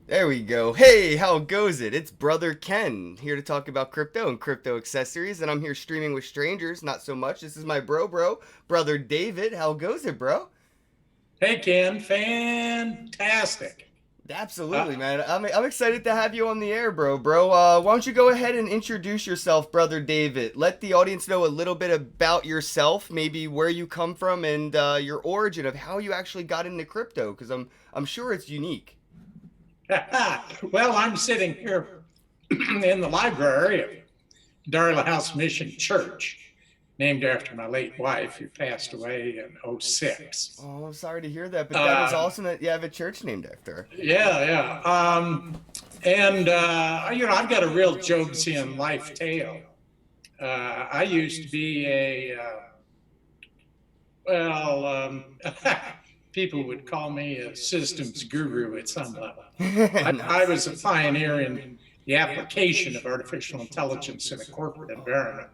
There we go. Hey, how goes it? It's Brother Ken here to talk about crypto and crypto accessories, and I'm here streaming with strangers, not so much. This is my Brother David. How goes it, bro? Hey, Ken, fantastic. Absolutely, Uh, man. I'm excited to have you on the air, bro. Why don't you go ahead and introduce yourself, Brother David? Let the audience know a little bit about yourself, maybe where you come from, and your origin of how you actually got into crypto, because I'm sure it's unique. well, I'm sitting here in the library of Darla House Mission Church, named after my late wife who passed away in '06. Oh, I'm sorry to hear that, but that is Uh, awesome that you have a church named after her. yeah, yeah. I've got a real Jobsian life tale. I used to be well, people would call me a systems guru at some level. I Nice. was a pioneer in the application of artificial intelligence in a corporate environment.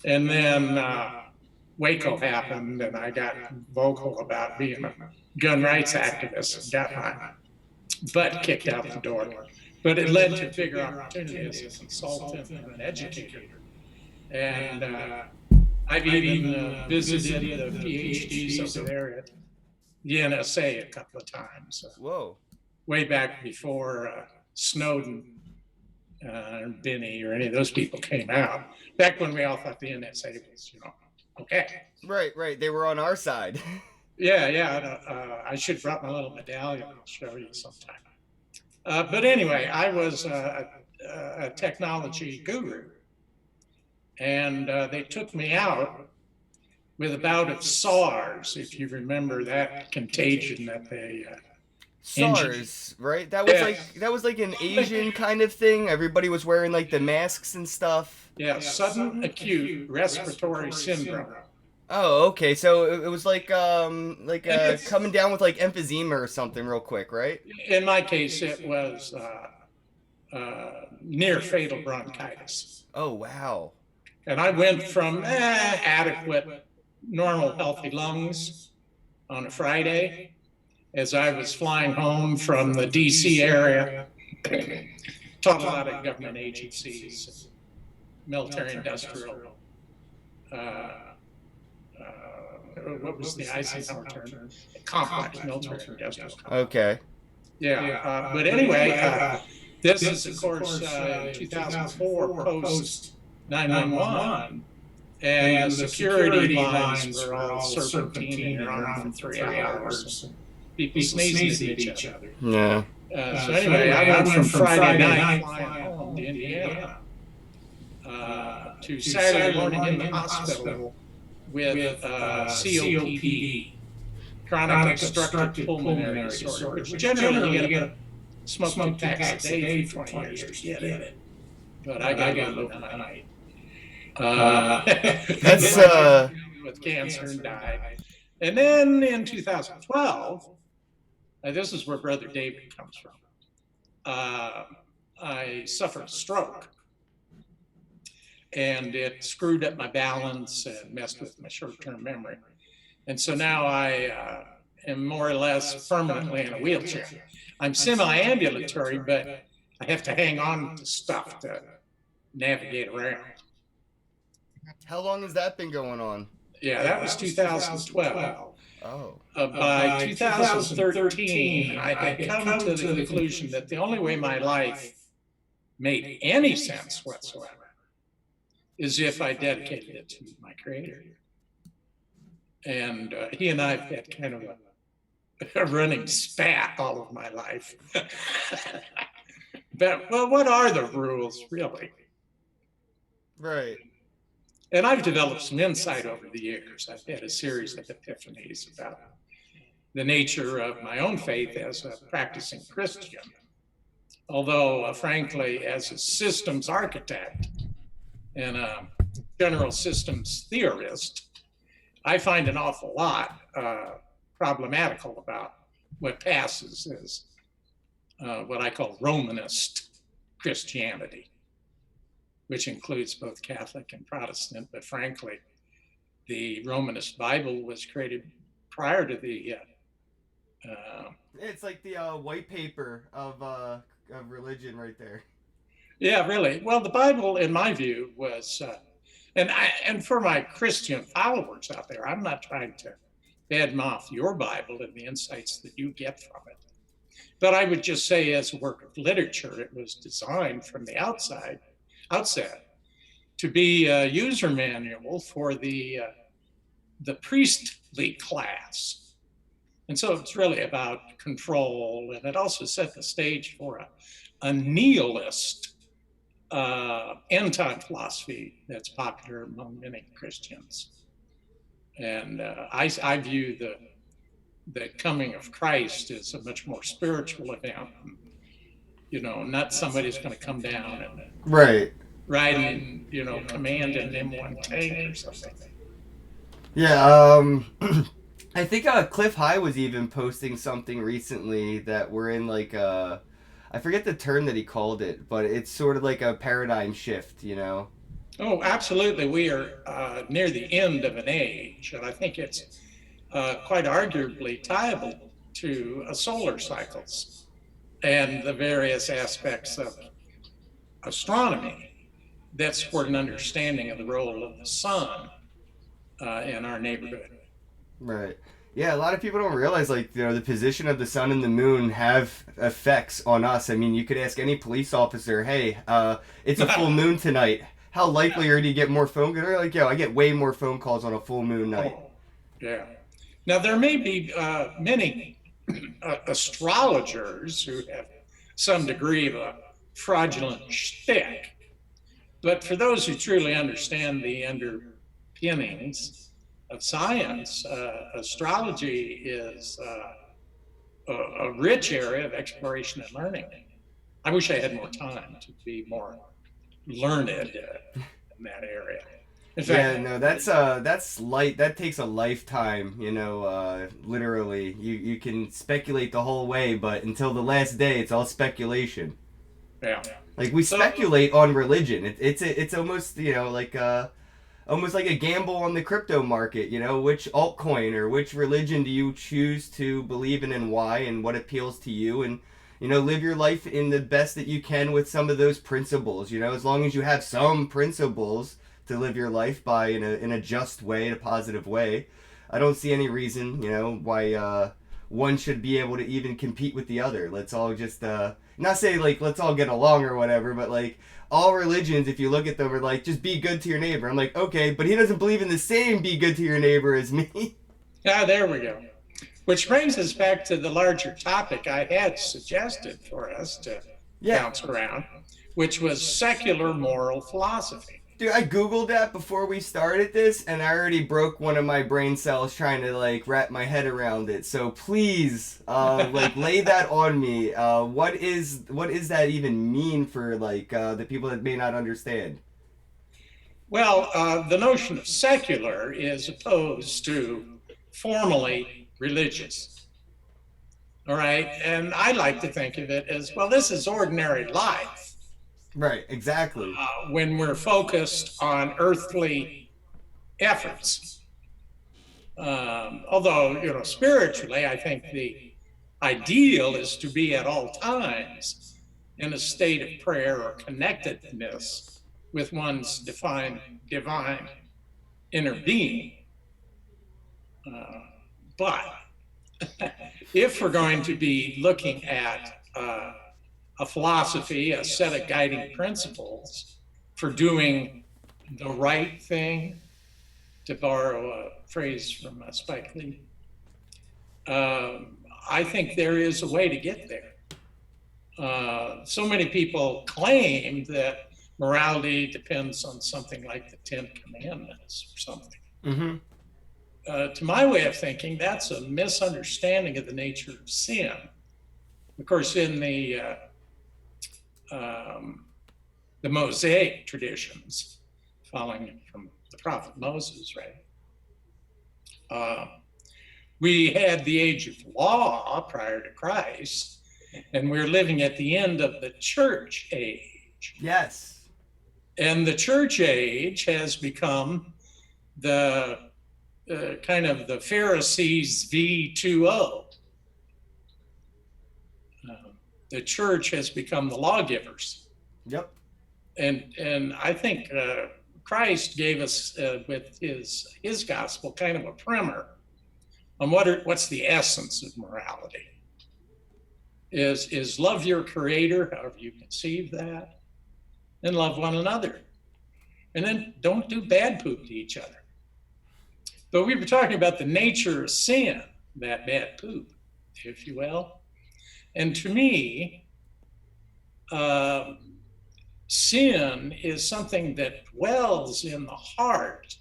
And then Waco happened, and I got vocal about being a gun rights activist and got my butt kicked out the door. But it led to bigger opportunities as a consultant and an educator. And I've even visited the PhDs over there at the NSA a couple of times, Whoa. way back before Snowden Binney or any of those people came out. Back when we all thought the NSA was, okay. Right, right. They were on our side. Yeah, yeah. I should have brought my little medallion. I'll show you sometime. But anyway, I was a technology guru, and they took me out with a bout of SARS, if you remember that contagion that they engineered. SARS, right? That was Yeah, like an Asian kind of thing. Everybody was wearing like the masks and stuff. yeah, sudden acute respiratory syndrome. Oh, okay. So it was like And it's, coming down with like emphysema or something real quick, right? in my case, it was near fatal bronchitis. Oh, wow. And I went from adequate, normal, healthy lungs on a Friday as I was flying home from the DC area. Taught a lot of government agencies, military industrial. Uh, what was the Eisenhower term? Complex military industrial complex. Okay. Yeah, but anyway, this is, of course, 2004 post 911, and the security lines were all serpentine and around for 3 hours. People sneezing at each other. Yeah. So anyway, I went from Friday night flying home to Indiana to Saturday morning in the hospital with COPD, chronic obstructive pulmonary disorder, which generally you get a smoke 2 packs a day for 20 years to get it. But I got it overnight. That's with cancer and died. And then in 2012, this is where Brother David comes from. I suffered a stroke, and it screwed up my balance and messed with my short-term memory. And so now I am more or less permanently in a wheelchair. I'm semi-ambulatory, but I have to hang on to stuff to navigate around. how long has that been going on? Yeah, that was 2012. Oh. By 2013, I had come to the conclusion that the only way my life made any sense whatsoever is if I dedicated it to my Creator. And he and I have had kind of a running spat all of my life. But, well, what are the rules, really? Right. And I've developed some insight over the years. I've had a series of epiphanies about the nature of my own faith as a practicing Christian. Although, frankly, as a systems architect and a general systems theorist, I find an awful lot problematical about what passes as what I call Romanist Christianity, which includes both Catholic and Protestant. But frankly, the Romanist Bible was created prior to the It's like the white paper of religion right there. Yeah, really. Well, the Bible, in my view, was, and for my Christian followers out there, I'm not trying to badmouth your Bible and the insights that you get from it. But I would just say, as a work of literature, it was designed from the outset to be a user manual for the priestly class. And so it's really about control, and it also set the stage for a nihilist end time philosophy that's popular among many Christians. And I view the coming of Christ as a much more spiritual event. You know, not somebody's going to come down and Right. riding, command an M1 tank or something. Yeah. I think Cliff High was even posting something recently that we're in like I forget the term that he called it, but it's sort of like a paradigm shift, you know? Oh, absolutely. We are near the end of an age, and I think it's quite arguably tiable to solar cycles and the various aspects of astronomy that support an understanding of the role of the sun in our neighborhood. Right. Yeah, a lot of people don't realize, like, the position of the sun and the moon have effects on us. I mean, you could ask any police officer, hey, it's a full moon tonight. How likely are you to get more phone calls? They're like, yo, I get way more phone calls on a full moon night. Oh, yeah. Now, there may be many astrologers who have some degree of a fraudulent shtick, but for those who truly understand the underpinnings of science, astrology is a rich area of exploration and learning. I wish I had more time to be more learned in that area. In fact, Yeah, no, that's light. That takes a lifetime, literally. You can speculate the whole way, but until the last day, it's all speculation. yeah. Like we So, speculate on religion. It's almost almost like a gamble on the crypto market. You know, which altcoin or which religion do you choose to believe in and why, and what appeals to you, and live your life in the best that you can with some of those principles. As long as you have some principles to live your life by in a just way, in a positive way. I don't see any reason, why one should be able to even compete with the other. Let's all just not say like let's all get along or whatever, but like all religions, if you look at them, are like just be good to your neighbor. I'm like, okay, but he doesn't believe in the same be good to your neighbor as me. there we go. Which brings us back to the larger topic I had suggested for us to Yeah. bounce around, which was secular moral philosophy. Dude, I googled that before we started this, and I already broke one of my brain cells trying to like wrap my head around it. So please, like lay that on me. What is that even mean for like the people that may not understand? Well, the notion of secular is opposed to formally religious. All right. And I like to think of it as well, this is ordinary life. Right, exactly. When we're focused on earthly efforts. Although, spiritually, I think the ideal is to be at all times in a state of prayer or connectedness with one's divine inner being. But if we're going to be looking at a philosophy, a set of guiding principles for doing the right thing, to borrow a phrase from Spike Lee, I think there is a way to get there. So many people claim that morality depends on something like the Ten Commandments or something. Mm-hmm. To my way of thinking, that's a misunderstanding of the nature of sin. Of course, in the Mosaic traditions, following from the prophet Moses, right? We had the age of law prior to Christ, and we're living at the end of the church age. Yes. And the church age has become the kind of the Pharisees V2O. the church has become the lawgivers. Yep. And I think Christ gave us with his gospel kind of a primer on what's the essence of morality. Is love your creator, however you conceive that, and love one another. And then don't do bad poop to each other. But we were talking about the nature of sin, that bad poop, if you will. And to me, sin is something that dwells in the heart,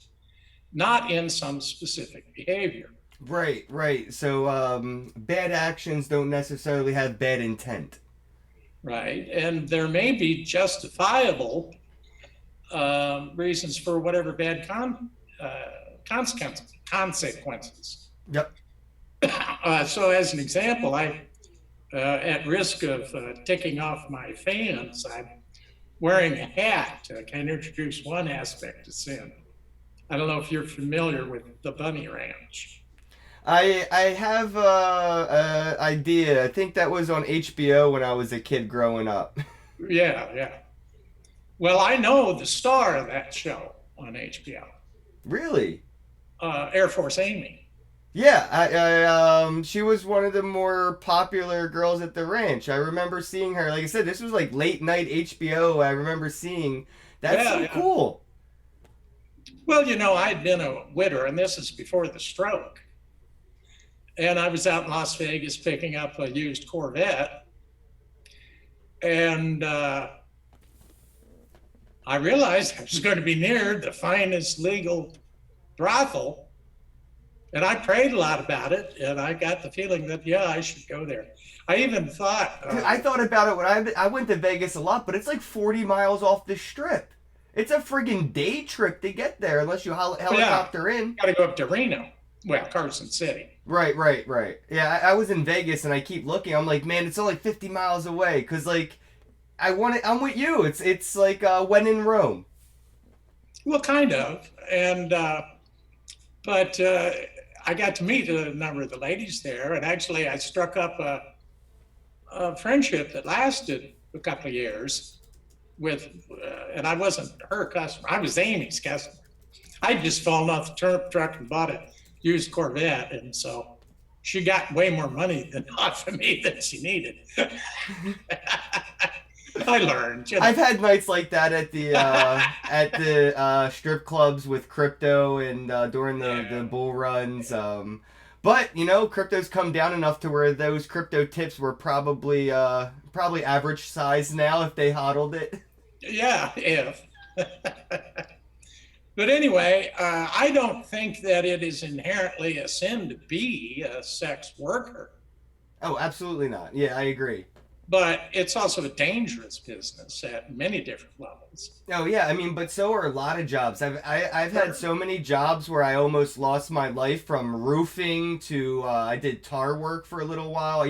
not in some specific behavior. Right. So bad actions don't necessarily have bad intent. Right. And there may be justifiable reasons for whatever bad consequences. Yep. So, as an example, at risk of ticking off my fans, I'm wearing a hat to kind of introduce one aspect of sin. I don't know if you're familiar with the Bunny Ranch. I have a idea. I think that was on HBO when I was a kid growing up. Yeah. Well, I know the star of that show on HBO, Really? Air Force Amy. Yeah, she was one of the more popular girls at the ranch. I remember seeing her. Like I said, this was like late night HBO. I remember seeing. That's so cool. Well, I'd been a widder, and this is before the stroke. And I was out in Las Vegas picking up a used Corvette. And I realized I was going to be near the finest legal brothel. And I prayed a lot about it, and I got the feeling that, I should go there. I even thought... Dude, I thought about it when I went to Vegas a lot, but it's like 40 miles off the strip. It's a friggin' day trip to get there, unless you helicopter in. Got to go up to Reno. Well, Carson City. Right. Yeah, I was in Vegas, and I keep looking. I'm like, man, it's only 50 miles away, because, like, I'm with you. It's like when in Rome. Well, kind of. And... But I got to meet a number of the ladies there, and actually I struck up a friendship that lasted a couple of years with, and I wasn't her customer, I was Amy's customer. I'd just fallen off the truck and bought a used Corvette, and so she got way more money off of me than she needed. I learned. I've had nights like that at the strip clubs with crypto and during the bull runs. But crypto's come down enough to where those crypto tips were probably average size now if they hodled it. Yeah, if. But anyway, I don't think that it is inherently a sin to be a sex worker. Oh, absolutely not. Yeah, I agree. But it's also a dangerous business at many different levels. Oh yeah, I mean, but so are a lot of jobs. I've had so many jobs where I almost lost my life, from roofing to I did tar work for a little while. I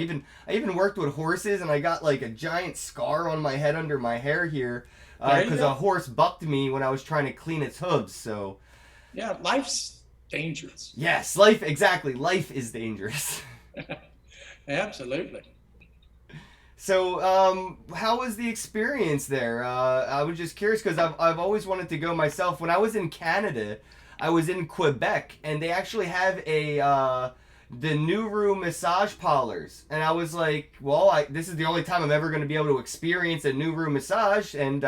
even worked with horses, and I got like a giant scar on my head under my hair here because a horse bucked me when I was trying to clean its hooves. So yeah, life's dangerous. Yes, life is dangerous. Absolutely. So, how was the experience there? I was just curious because I've always wanted to go myself. When I was in Canada, I was in Quebec, and they actually have the Nuru massage parlors, and I was like, well, this is the only time I'm ever going to be able to experience a Nuru massage, and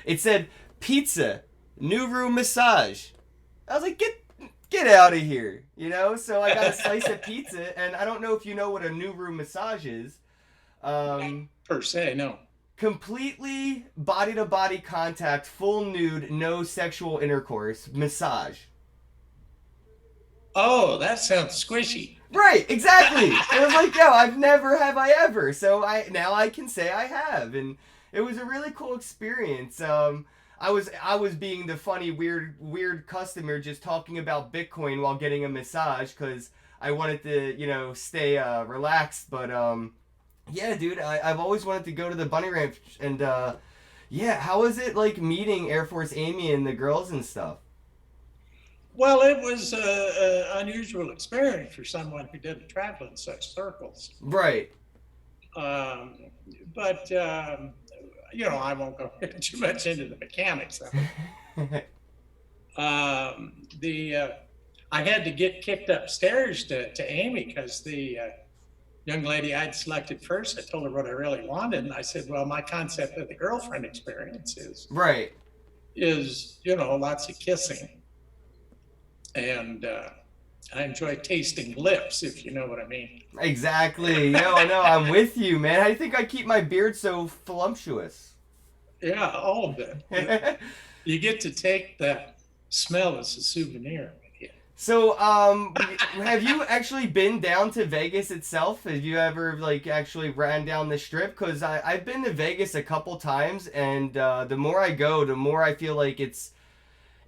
it said pizza, Nuru massage. I was like, get out of here, So I got a slice of pizza, and I don't know if you know what a Nuru massage is. Per se, no. Completely body-to-body contact, full nude, no sexual intercourse, massage. Oh, that sounds squishy. Right, exactly. I was like, I've never have I ever. So now I can say I have, and it was a really cool experience. I was being the funny, weird customer, just talking about Bitcoin while getting a massage because I wanted to, stay relaxed, but yeah, dude, I've always wanted to go to the Bunny Ranch, and how was it like meeting Air Force Amy and the girls and stuff? Well, it was an unusual experience for someone who didn't travel in such circles. Right. Um, but I won't go too much into the mechanics of it. The I had to get kicked upstairs to Amy because the young lady I'd selected first, I told her what I really wanted, and I said, "Well, my concept of the girlfriend experience Right. is lots of kissing, and I enjoy tasting lips, if you know what I mean." Exactly. Yo, I know. I'm with you, man. I think I keep my beard so voluptuous. Yeah, all of it. You get to take that smell as a souvenir with you. So, have you actually been down to Vegas itself? Have you ever like actually ran down the strip? Cause I've been to Vegas a couple times, and the more I go, the more I feel like it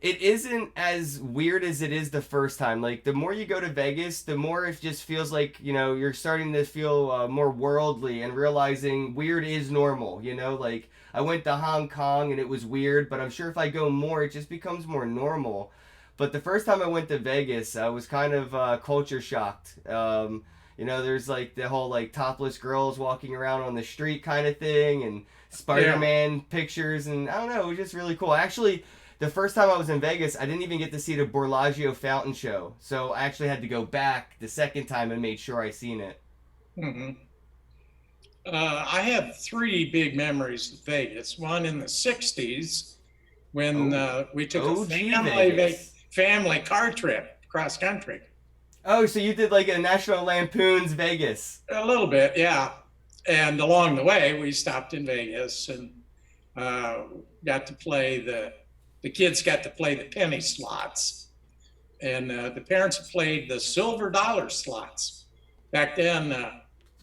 isn't as weird as it is the first time. Like the more you go to Vegas, the more it just feels like you're starting to feel more worldly and realizing weird is normal. Like I went to Hong Kong and it was weird, but I'm sure if I go more, it just becomes more normal. But the first time I went to Vegas, I was kind of culture shocked. There's like the whole like topless girls walking around on the street kind of thing, and Yeah. Spider-Man pictures, and I don't know, it was just really cool. Actually, the first time I was in Vegas, I didn't even get to see the Bellagio fountain show, so I actually had to go back the second time and made sure I seen it. Hmm. I have three big memories of Vegas. One in the '60s when Oh, we took a OG Vegas. family car trip cross country. Oh, so you did like a National Lampoon's Vegas. A little bit, yeah. And along the way, we stopped in Vegas and uh, got to play the kids got to play the penny slots, and the parents played the silver dollar slots. Back then,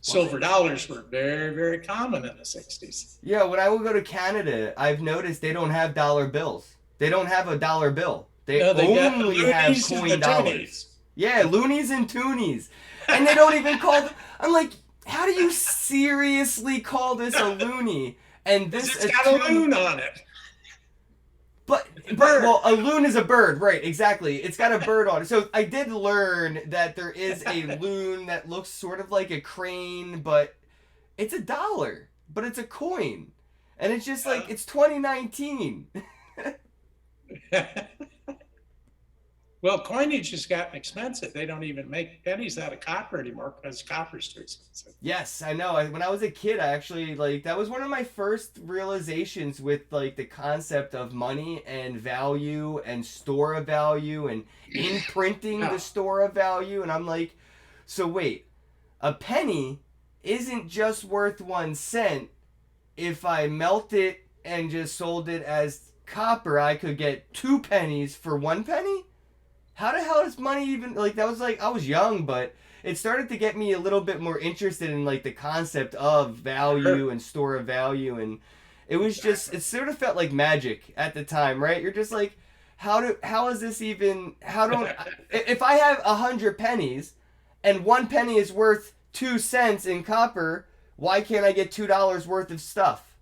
silver What? dollars were very, very common in the '60s. Yeah, when I will go to Canada, I've noticed they don't have dollar bills. They don't have a dollar bill. They No, they got the only have loonies and the coin dollars. toonies. Yeah, loonies and toonies. And they don't even call them. I'm like, how do you seriously call this a loony? And Because this it's a got a toonie? loon on it. But It's a but bird. well, a loon is a bird, right? Exactly. It's got a bird on it. So I did learn that there is a loon that looks sort of like a crane, but it's a dollar, but it's a coin, and it's just like it's 2019. Well, coinage has gotten expensive. They don't even make pennies out of copper anymore because copper's too expensive. Yes, I know. When I was a kid, I actually like that was one of my first realizations with like the concept of money and value and store of value and imprinting the Yeah. store of value. And I'm like, so wait, a penny isn't just worth 1 cent. If I melt it and just sold it as copper, I could get 2 pennies for 1 penny. How the hell does money even like that was like I was young, but it started to get me a little bit more interested in like the concept of value and store of value, and it was just Exactly. it sort of felt like magic at the time, right? You're just like how is this even how don't if I have 100 pennies and 1 penny is worth 2 cents in copper, why can't I get $2 worth of stuff?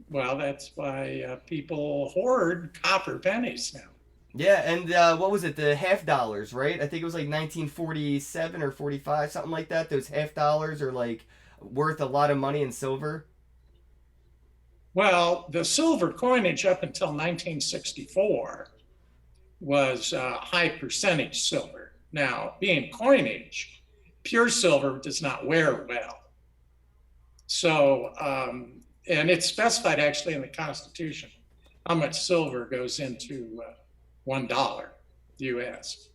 Well, that's why people hoard copper pennies now. Yeah, and what was it? The half dollars, right? I think it was like 1947 or 45, something like that. Those half dollars are like worth a lot of money in silver. Well, the silver coinage up until 1964 was high percentage silver. Now, being coinage, pure silver does not wear well. So, and it's specified actually in the Constitution how much silver goes into $1 US.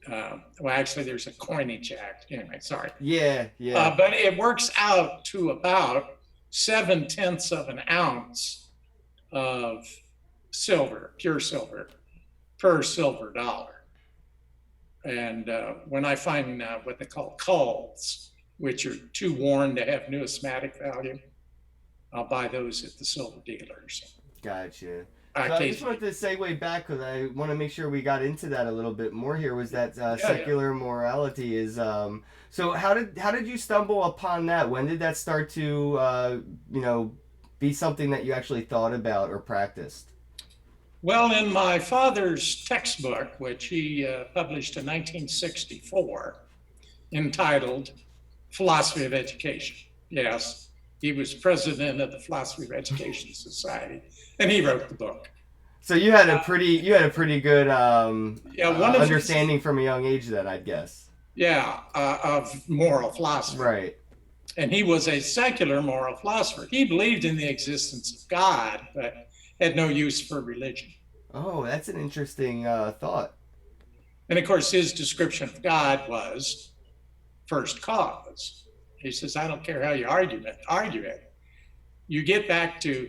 Well, actually, there's a coinage act. Anyway, sorry. Yeah, yeah. But it works out to about 7/10 of an ounce of silver, pure silver, per silver dollar. And when I find what they call culls, which are too worn to have numismatic value, I'll buy those at the silver dealers. Gotcha. So I just wanted Occasionally. to segue back because I want to make sure we got into that a little bit more here. Was that Yeah, yeah. secular morality is so how did you stumble upon that? When did that start to you know be something that you actually thought about or practiced? Well, in my father's textbook, which he published in 1964, entitled philosophy of education. Yes, he was president of the Philosophy of Education Society, and he wrote the book. So you had a pretty good Yeah, one of his, understanding from a young age then, I'd guess. yeah, of moral philosophy. Right. And he was a secular moral philosopher. He believed in the existence of God, but had no use for religion. Oh, that's an interesting thought. And of course, his description of God was first cause. He says, I don't care how you argue it. You get back to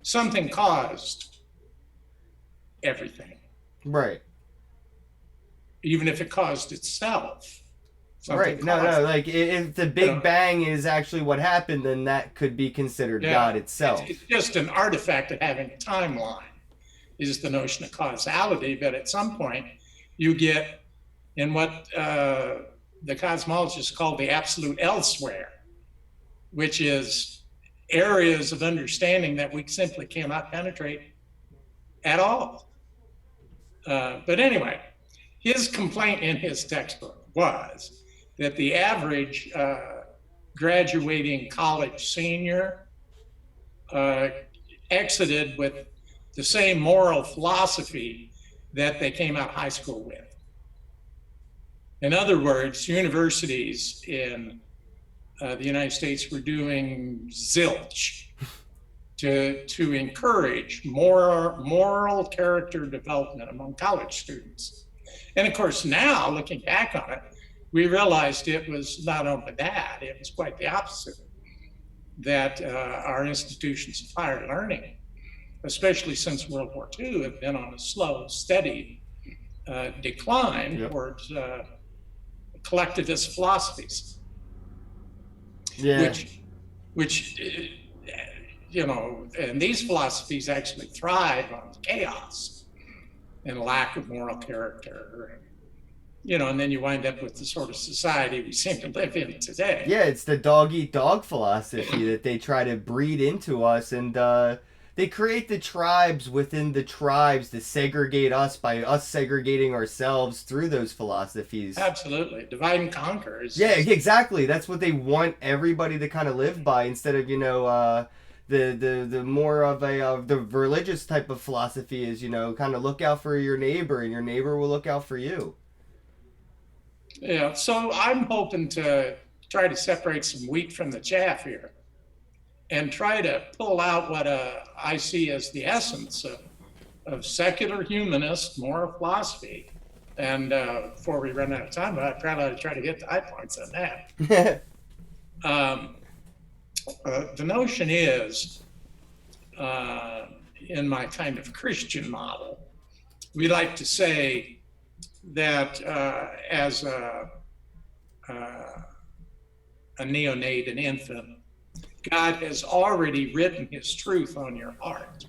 something caused everything, Right. even if it caused itself. Right. No, no. Like if the Big Bang is actually what happened, then that could be considered God itself. It's just an artifact of having a timeline, is the notion of causality. But at some point, you get in what the cosmologists call the absolute elsewhere, which is areas of understanding that we simply cannot penetrate at all. But anyway, his complaint in his textbook was that the average graduating college senior exited with the same moral philosophy that they came out of high school with. In other words, universities in the United States were doing zilch to encourage moral character development among college students. And of course, now looking back on it, we realized it was not only that, it was quite the opposite, that our institutions of higher learning, especially since World War II, have been on a slow, steady decline towards collectivist philosophies, which you know, and these philosophies actually thrive on chaos and lack of moral character. And, you know, and then you wind up with the sort of society we seem to live in today. Yeah, it's the dog eat dog philosophy that they try to breed into us, and they create the tribes within the tribes to segregate us by us segregating ourselves through those philosophies. Absolutely. Divide and conquer. Yeah, exactly. That's what they want everybody to kind of live by, instead of, you know, the more of a the religious type of philosophy is, you know, kind of look out for your neighbor and your neighbor will look out for you. Yeah, so I'm hoping to try to separate some wheat from the chaff here and try to pull out what I see as the essence of secular humanist moral philosophy. And before we run out of time, I probably ought to try to get the high points on that. The notion is, in my kind of Christian model, we like to say that as a neonate, an infant, God has already written his truth on your heart.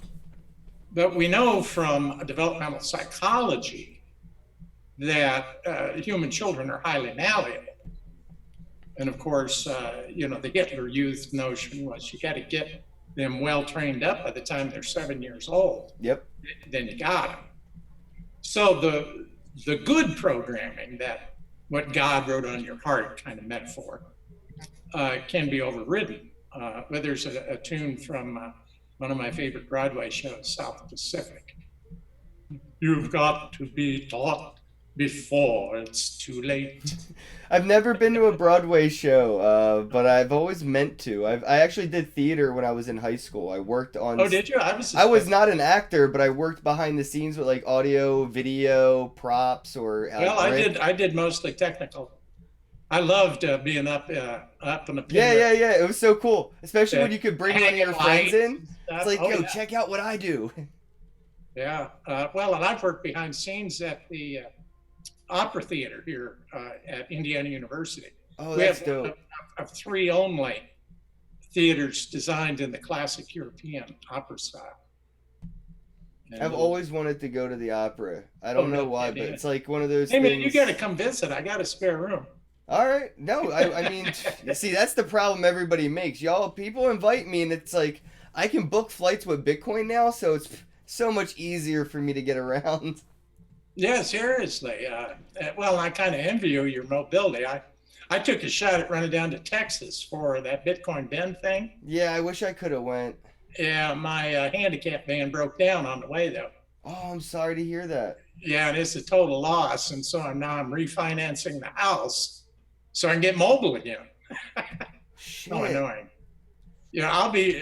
But we know from developmental psychology that human children are highly malleable. And of course, you know, the Hitler Youth notion was you got to get them well trained up by the time they're 7 years old. Yep. Then you got them. So the good programming, that what God wrote on your heart kind of metaphor, can be overridden. But there's a tune from one of my favorite Broadway shows, South Pacific. You've got to be taught before it's too late. I've never been to a Broadway show, but I've always meant to. I actually did theater when I was in high school. I worked on... Oh, did you? I was not an actor, but I worked behind the scenes with like audio, video, props, or... Well, I did mostly technical. I loved being up in the... Yeah. It was so cool. Especially when you could bring one of your friends in. It's like, yo, check out what I do. Yeah. Well, and I've worked behind scenes at the Opera Theater here at Indiana University. Oh, that's dope. Of three only theaters designed in the classic European opera style. And I've always wanted to go to the opera. I don't know why, but it's like one of those things. Man, you got to come visit. I got a spare room. All right. No, I mean, see, that's the problem everybody makes. Y'all, people invite me, and it's like, I can book flights with Bitcoin now, so it's so much easier for me to get around. Yeah, seriously. Well, I kind of envy you your mobility. I took a shot at running down to Texas for that Bitcoin Bend thing. Yeah, I wish I could have went. Yeah, my handicap van broke down on the way though. Oh, I'm sorry to hear that. Yeah, and it's a total loss. And so I'm refinancing the house so I can get mobile again. So Shit. annoying. Yeah, I'll be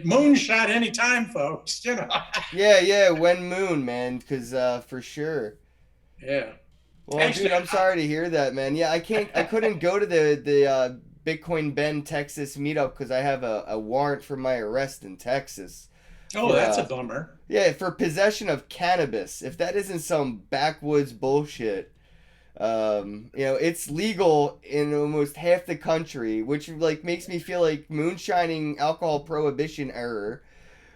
moonshot anytime, folks. You know. Yeah, when moon, man, because for sure. Yeah. Well, dude, Actually, I'm sorry to hear that, man. Yeah, I couldn't go to the Bitcoin Bend, Texas meetup because I have a warrant for my arrest in Texas. oh, For that's a bummer. yeah, for possession of cannabis. If that isn't some backwoods bullshit, it's legal in almost half the country, which like makes me feel like moonshining alcohol prohibition error.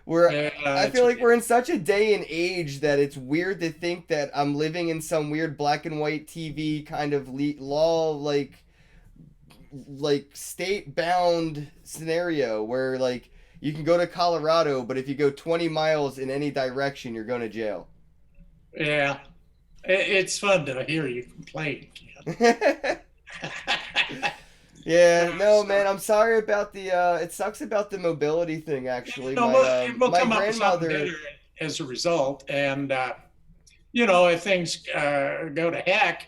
Where I It's feel like we're in such a day and age that it's weird to think that I'm living in some weird black and white TV kind of law like state bound scenario where like you can go to Colorado, but if you go 20 miles in any direction, you're going to jail. yeah. It's fun to hear you complain, Ken. Yeah, no, So, man, I'm sorry about the it sucks about the mobility thing actually. no, My we'll my come up with something grandmother. better as a result. And if things go to heck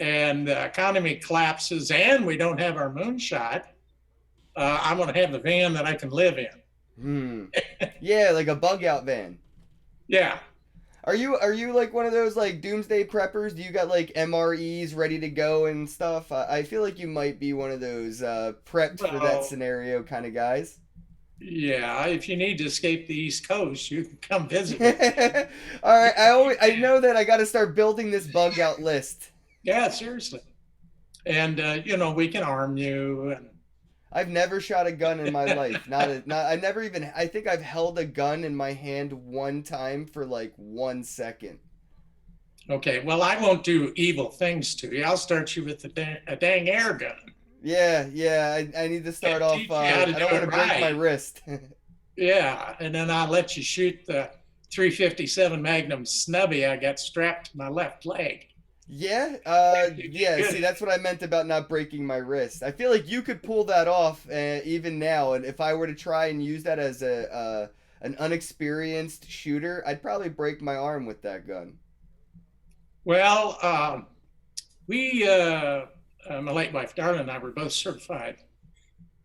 and the economy collapses and we don't have our moonshot, I'm going to have a van that I can live in. Hmm. Yeah, like a bug out van. Yeah. Are you like one of those like doomsday preppers? Do you got like MREs ready to go and stuff? I feel like you might be one of those prepped for that Well, scenario kind of guys. yeah. If you need to escape the East Coast, you can come visit me. All right, I know that I got to start building this bug out list. Yeah, seriously. And we can arm you. And I've never shot a gun in my life. Not I never even I think I've held a gun in my hand one time for like 1 second. okay, well, I won't do evil things to you. I'll start you with a dang air gun Yeah, I need to start and off teach you how to I do don't want it to break my right. wrist. Yeah, and then I'll let you shoot the 357 Magnum snubby I got strapped to my left leg. Yeah, You get yeah. See, good. that's what I meant about not breaking my wrist. I feel like you could pull that off even now, and if I were to try and use that as a an unexperienced shooter, I'd probably break my arm with that gun. Well, my late wife Darla and I were both certified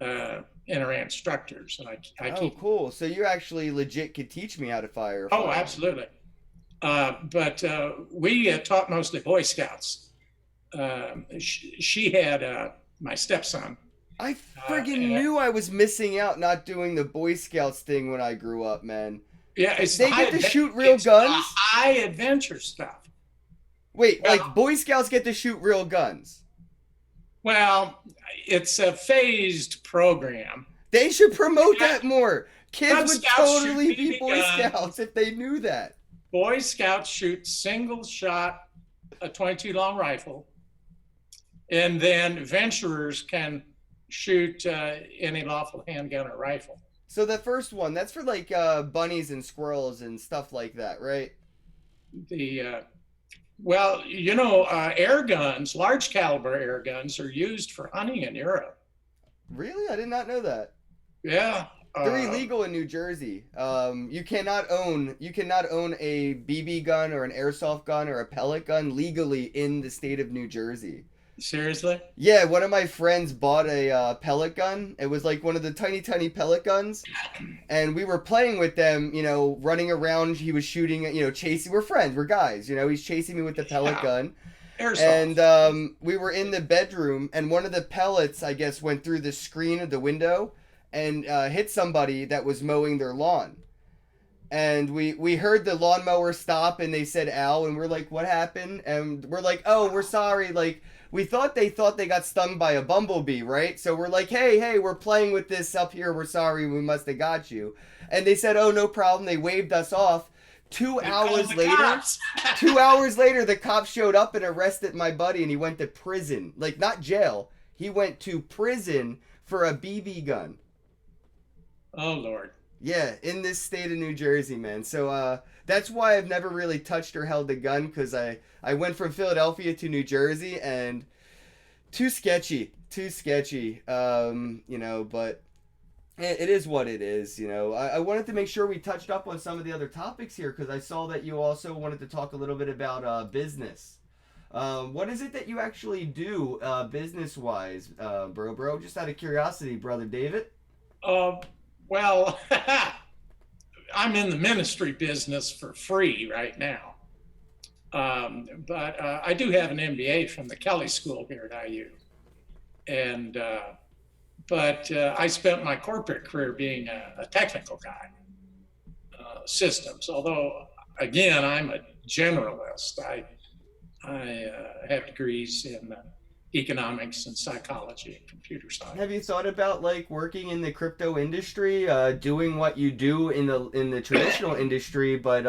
NRA instructors, and I Oh, keep. cool. So you actually legit could teach me how to fire a Oh, firearm. absolutely. But we taught mostly Boy Scouts. She had my stepson. I friggin' And, knew I was missing out not doing the Boy Scouts thing when I grew up, man. yeah, They get to shoot real guns? high adventure stuff. Wait, like Well, Boy Scouts get to shoot real guns? well, it's a phased program. They should promote Yeah, that more. Kids Cub would Scouts shoot totally be BB Boy guns. Scouts if they knew that. Boy Scouts shoot single shot, a 22 long rifle, and then venturers can shoot any lawful handgun or rifle. So the first one, that's for like bunnies and squirrels and stuff like that, right? The Well, air guns, large caliber air guns, are used for hunting in Europe. Really? I did not know that. Yeah. They're illegal in New Jersey. You cannot own a BB gun or an airsoft gun or a pellet gun legally in the state of New Jersey. Seriously? Yeah, one of my friends bought a pellet gun. It was like one of the tiny pellet guns, and we were playing with them. Running around. He was shooting. Chasing. We're friends. We're guys. He's chasing me with the pellet Yeah. gun, and Airsoft. we were in the bedroom, and one of the pellets, I guess, went through the screen of the window and hit somebody that was mowing their lawn. And we heard the lawnmower stop, and they said "ow," and we're like, "What happened?" And we're like, "Oh, we're sorry." Like we thought they got stung by a bumblebee, right? So we're like, "Hey, we're playing with this up here. We're sorry. We must have got you." And they said, "Oh, no problem." They waved us off. Two They called hours the later, cops. 2 hours later, the cops showed up and arrested my buddy, and he went to prison. Like not jail. He went to prison for a BB gun. Oh, Lord. Yeah, in this state of New Jersey, man. So that's why I've never really touched or held a gun because I went from Philadelphia to New Jersey, and Too sketchy, too sketchy. But it is what it is. I wanted to make sure we touched up on some of the other topics here because I saw that you also wanted to talk a little bit about business. What is it that you actually do business wise, bro? Just out of curiosity, brother David. Uh, well, I'm in the ministry business for free right now. But I do have an MBA from the Kelly School here at IU. And but I spent my corporate career being a technical guy, systems. Although, again, I'm a generalist. I have degrees in economics and psychology and computer science. Have you thought about like working in the crypto industry, doing what you do in the traditional industry, but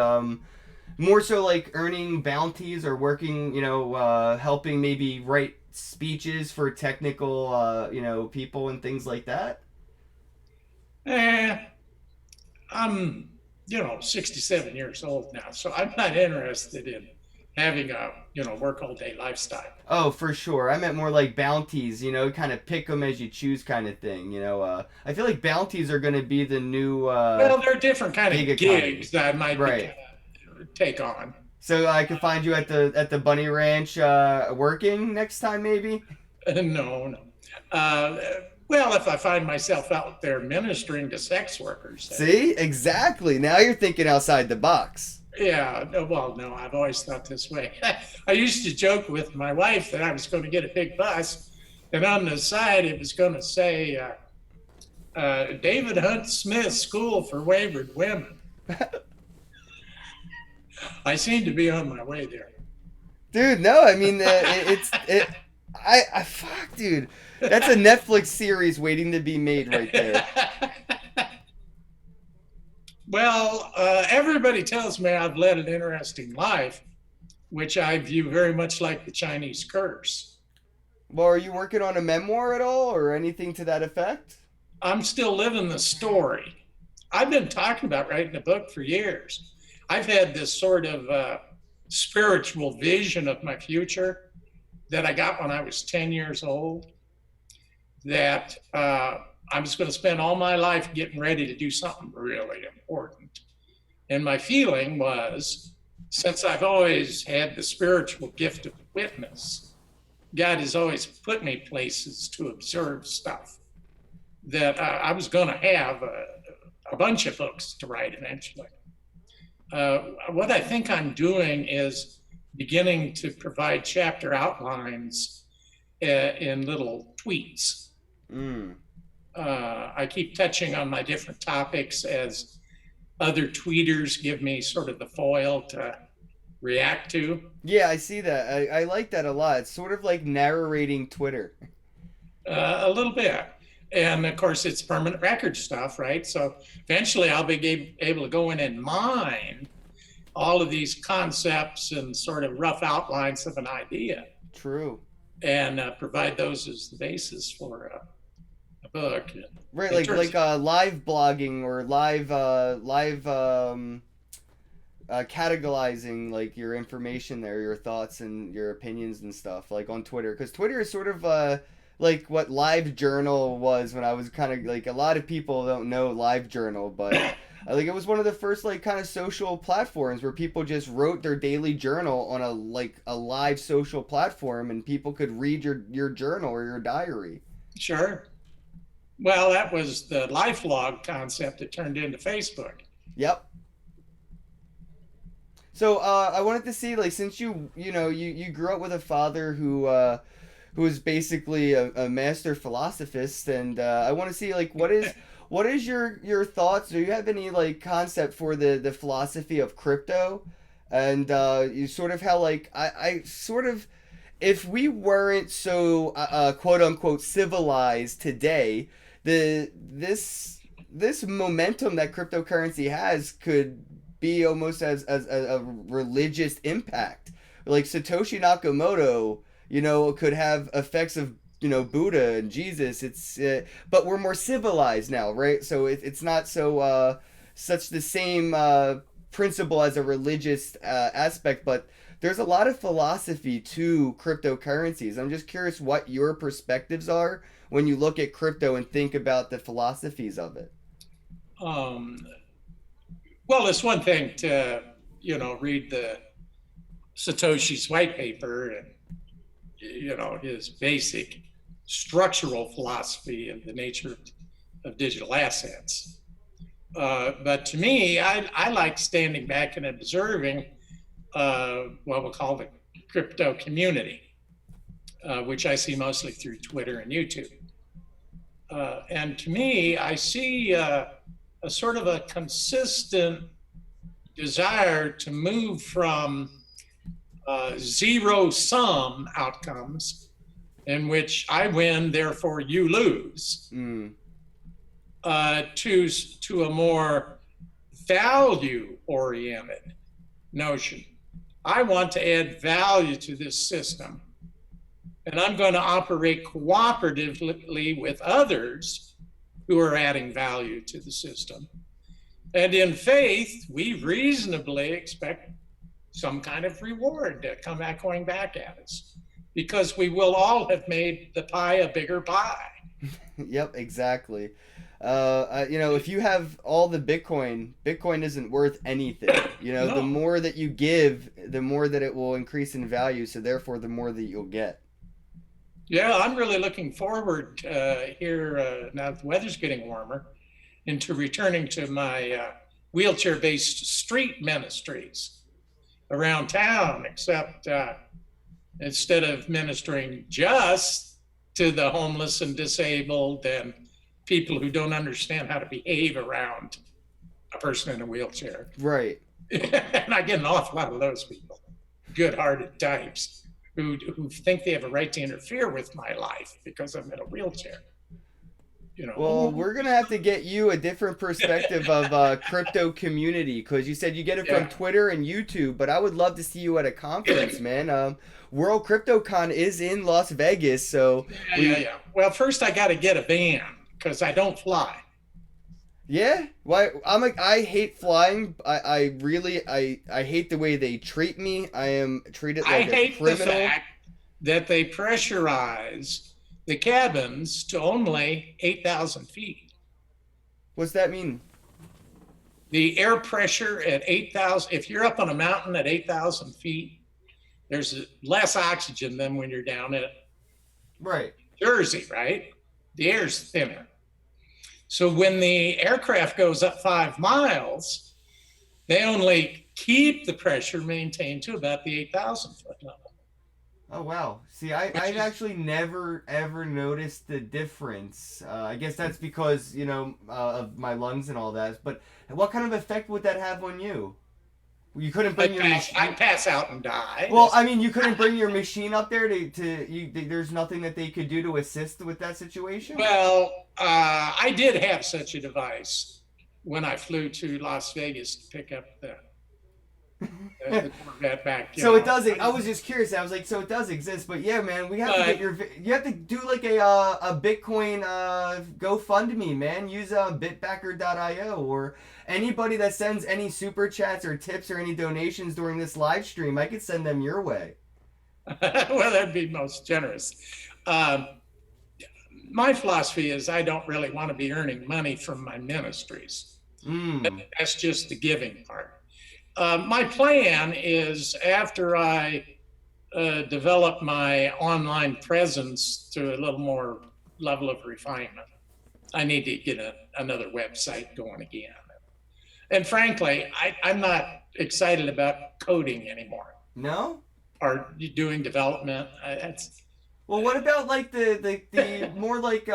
more so like earning bounties or working, helping maybe write speeches for technical, people and things like that? Eh, I'm, 67 years old now, so I'm not interested in having a, work all day lifestyle. Oh, for sure. I meant more like bounties, kind of pick them as you choose kind of thing. I feel like bounties are going to be the new Well, there are different kind gig of economy. gigs that I might Right. take on. So I could find you at the Bunny Ranch working next time, maybe. No, no. Uh, well, if I find myself out there ministering to sex workers, See, exactly. Now you're thinking outside the box. yeah, no, well, no, I've always thought this way. I used to joke with my wife that I was going to get a big bus, and on the side it was going to say, David Hunt Smith School for Wayward Women. I seem to be on my way there. Dude, no, I mean I fuck, dude. That's a Netflix series waiting to be made right there. Well, everybody tells me I've led an interesting life, which I view very much like the Chinese curse. Well, are you working on a memoir at all or anything to that effect? I'm still living the story. I've been talking about writing a book for years. I've had this sort of spiritual vision of my future that I got when I was 10 years old, that I was going to spend all my life getting ready to do something really important. And my feeling was, since I've always had the spiritual gift of witness, God has always put me places to observe stuff, that I was going to have a bunch of books to write eventually. What I think I'm doing is beginning to provide chapter outlines in little tweets. Mm. I keep touching on my different topics as other tweeters give me sort of the foil to react to. Yeah, I see that. I like that a lot. It's sort of like narrating Twitter. A little bit. And of course, it's permanent record stuff, right? So eventually I'll be able to go in and mine all of these concepts and sort of rough outlines of an idea True. and provide those as the basis for a book. Right, In like terms live blogging or live categorizing like your information there, your thoughts and your opinions and stuff, like on Twitter, because Twitter is sort of like what Live Journal was when I was kind of like, a lot of people don't know Live Journal, but like it was one of the first like kind of social platforms where people just wrote their daily journal on a live social platform and people could read your journal or your diary. Sure. Well, that was the lifelog concept that turned into Facebook. Yep. So I wanted to see, like, since you grew up with a father who was basically a master philosophist, and I want to see like what is your thoughts? Do you have any like concept for the philosophy of crypto, and you sort of how like I sort of, if we weren't so quote unquote civilized today, this momentum that cryptocurrency has could be almost as a religious impact. Like Satoshi Nakamoto, could have effects of Buddha and Jesus. It's but we're more civilized now, right? So it's not so such the same principle as a religious aspect, but there's a lot of philosophy to cryptocurrencies. I'm just curious what your perspectives are when you look at crypto and think about the philosophies of it. Um, well, it's one thing to, read the Satoshi's white paper and, his basic structural philosophy of the nature of digital assets. But to me, I like standing back and observing what we'll call the crypto community, which I see mostly through Twitter and YouTube. And to me, I see a sort of a consistent desire to move from zero sum outcomes in which I win, therefore you lose, to a more value oriented notion. I want to add value to this system, and I'm going to operate cooperatively with others who are adding value to the system. And in faith, we reasonably expect some kind of reward to come back, going back at us, because we will all have made the pie a bigger pie. Yep, exactly. If you have all the Bitcoin isn't worth anything. No. The more that you give, the more that it will increase in value. So therefore, the more that you'll get. Yeah, I'm really looking forward here, now that the weather's getting warmer, into returning to my wheelchair-based street ministries around town, except instead of ministering just to the homeless and disabled and people who don't understand how to behave around a person in a wheelchair. Right. And I get an awful lot of those people, good-hearted types who think they have a right to interfere with my life because I'm in a wheelchair. Well, we're gonna have to get you a different perspective of crypto community, because you said you get it from Twitter and YouTube, but I would love to see you at a conference, man. World CryptoCon is in Las Vegas, so yeah. Well, first I got to get a van because I don't fly. Yeah, why? I hate flying. I really hate the way they treat me. I am treated like a criminal. I hate the fact that they pressurize the cabins to only 8,000 feet. What's that mean? The air pressure at 8,000, if you're up on a mountain at 8,000 feet, there's less oxygen than when you're down at Jersey, right? The air's thinner. So when the aircraft goes up 5 miles, they only keep the pressure maintained to about the 8,000 foot level. Oh, wow. See, I've actually never, ever noticed the difference. I guess that's because, of my lungs and all that. But what kind of effect would that have on you? You couldn't bring your machine... I'd pass out and die. Well, I mean, you couldn't bring your machine up there there's nothing that they could do to assist with that situation? Well, I did have such a device when I flew to Las Vegas to pick up the Corvette back. So it does. I was just curious. I was like, so it does exist, but yeah, man, we have to get you have to do like a Bitcoin GoFundMe, man. Use bitbacker.io, or anybody that sends any super chats or tips or any donations during this live stream, I could send them your way. Well, that'd be most generous. My philosophy is I don't really want to be earning money from my ministries. That's just the giving part. My plan is, after I develop my online presence to a little more level of refinement, I need to get another website going again. And frankly, I'm not excited about coding anymore. No? Or doing development. Well, what about like the more like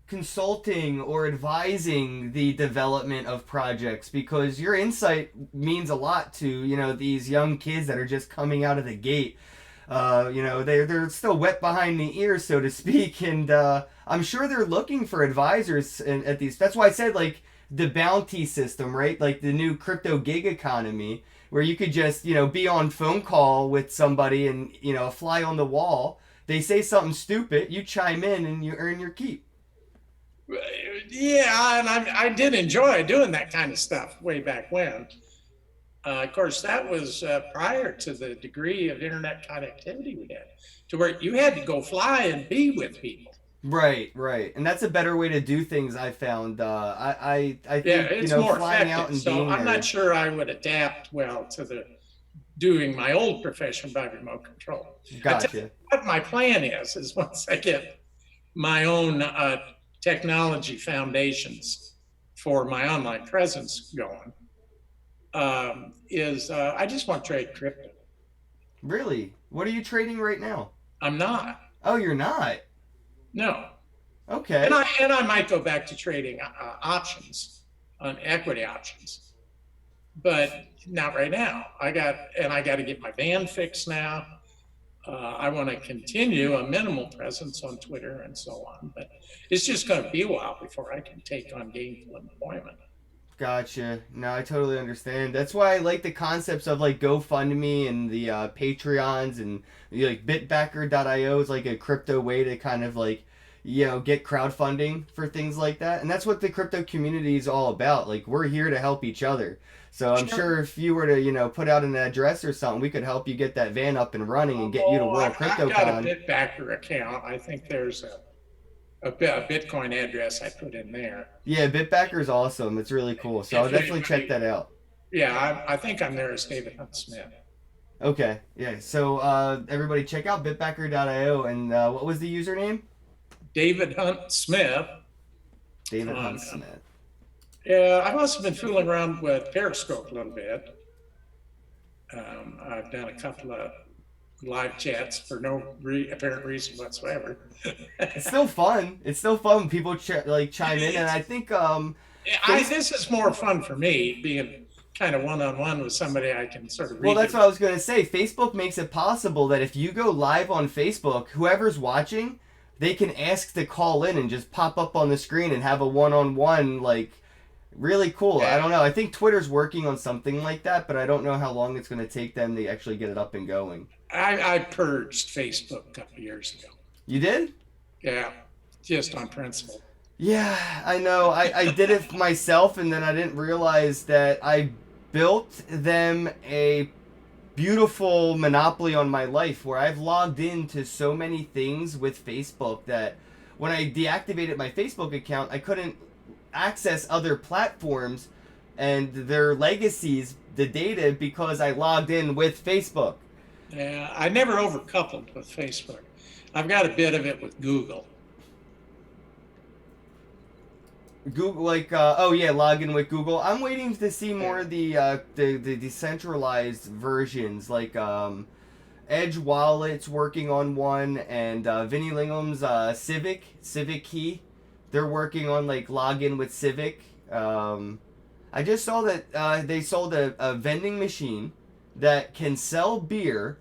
consulting or advising the development of projects, because your insight means a lot to these young kids that are just coming out of the gate. They're still wet behind the ears, so to speak, and I'm sure they're looking for advisors at these. That's why I said like the bounty system, right? Like the new crypto gig economy, where you could just be on phone call with somebody and a fly on the wall. They say something stupid, you chime in and you earn your keep. Yeah, and I did enjoy doing that kind of stuff way back when. Of course, that was prior to the degree of internet connectivity we had, to where you had to go fly and be with people. Right, right, and that's a better way to do things. I found. I Yeah, think it's more flying out effective. and So being I'm not there. sure I would adapt well to the doing my old profession by remote control. I tell you Gotcha. what my plan is once I get my own technology foundations for my online presence going, is I just want to trade crypto. Really? What are you trading right now? I'm not. Oh, you're not. No. Okay. And I might go back to trading options on equity options, but not right now. I got to get my van fixed now. I want to continue a minimal presence on Twitter and so on, but it's just going to be a while before I can take on gainful employment. Gotcha. No, I totally understand. That's why I like the concepts of like GoFundMe and the Patreons and like Bitbacker.io is like a crypto way to kind of like get crowdfunding for things like that. And that's what the crypto community is all about. Like we're here to help each other. So I'm Sure. sure if you were to put out an address or something, we could help you get that van up and running and get you to Oh, World I've got a CryptoCon. Bitbacker account. I think there's a Bitcoin address I put in there. Yeah, Bitbacker is awesome. It's really cool. So I'll If definitely check anybody, that out. yeah, I think I'm there as David Hunt Smith. Okay, yeah. So everybody check out bitbacker.io and what was the username? David Hunt Smith David on, Hunt Smith. yeah, I must have been fooling around with Periscope a little bit. I've done a couple of live chats for no apparent reason whatsoever. It's still fun. It's still fun when people chime in, and It's, I think face. this is more fun for me being kind of one on one with somebody I can sort of Well, read that's their. what I was gonna say. Facebook makes it possible that if you go live on Facebook, whoever's watching, they can ask to call in and just pop up on the screen and have a one-on-one like really cool. I Yeah, don't know. I think Twitter's working on something like that, but I don't know how long it's going to take them to actually get it up and going. I purged Facebook a couple of years ago. You did? Yeah, just on principle. Yeah, I know. I did it myself, and then I didn't realize that I built them a beautiful monopoly on my life where I've logged into so many things with Facebook that when I deactivated my Facebook account, I couldn't access other platforms and their legacies, the data, because I logged in with Facebook. Yeah, I never overcoupled with Facebook. I've got a bit of it with Google. Google, like, oh yeah, log in with Google. I'm waiting to see more Yeah. of the decentralized versions, like Edge Wallet's working on one, and Vinny Lingham's Civic Key. They're working on like login with Civic. I just saw that they sold a vending machine that can sell beer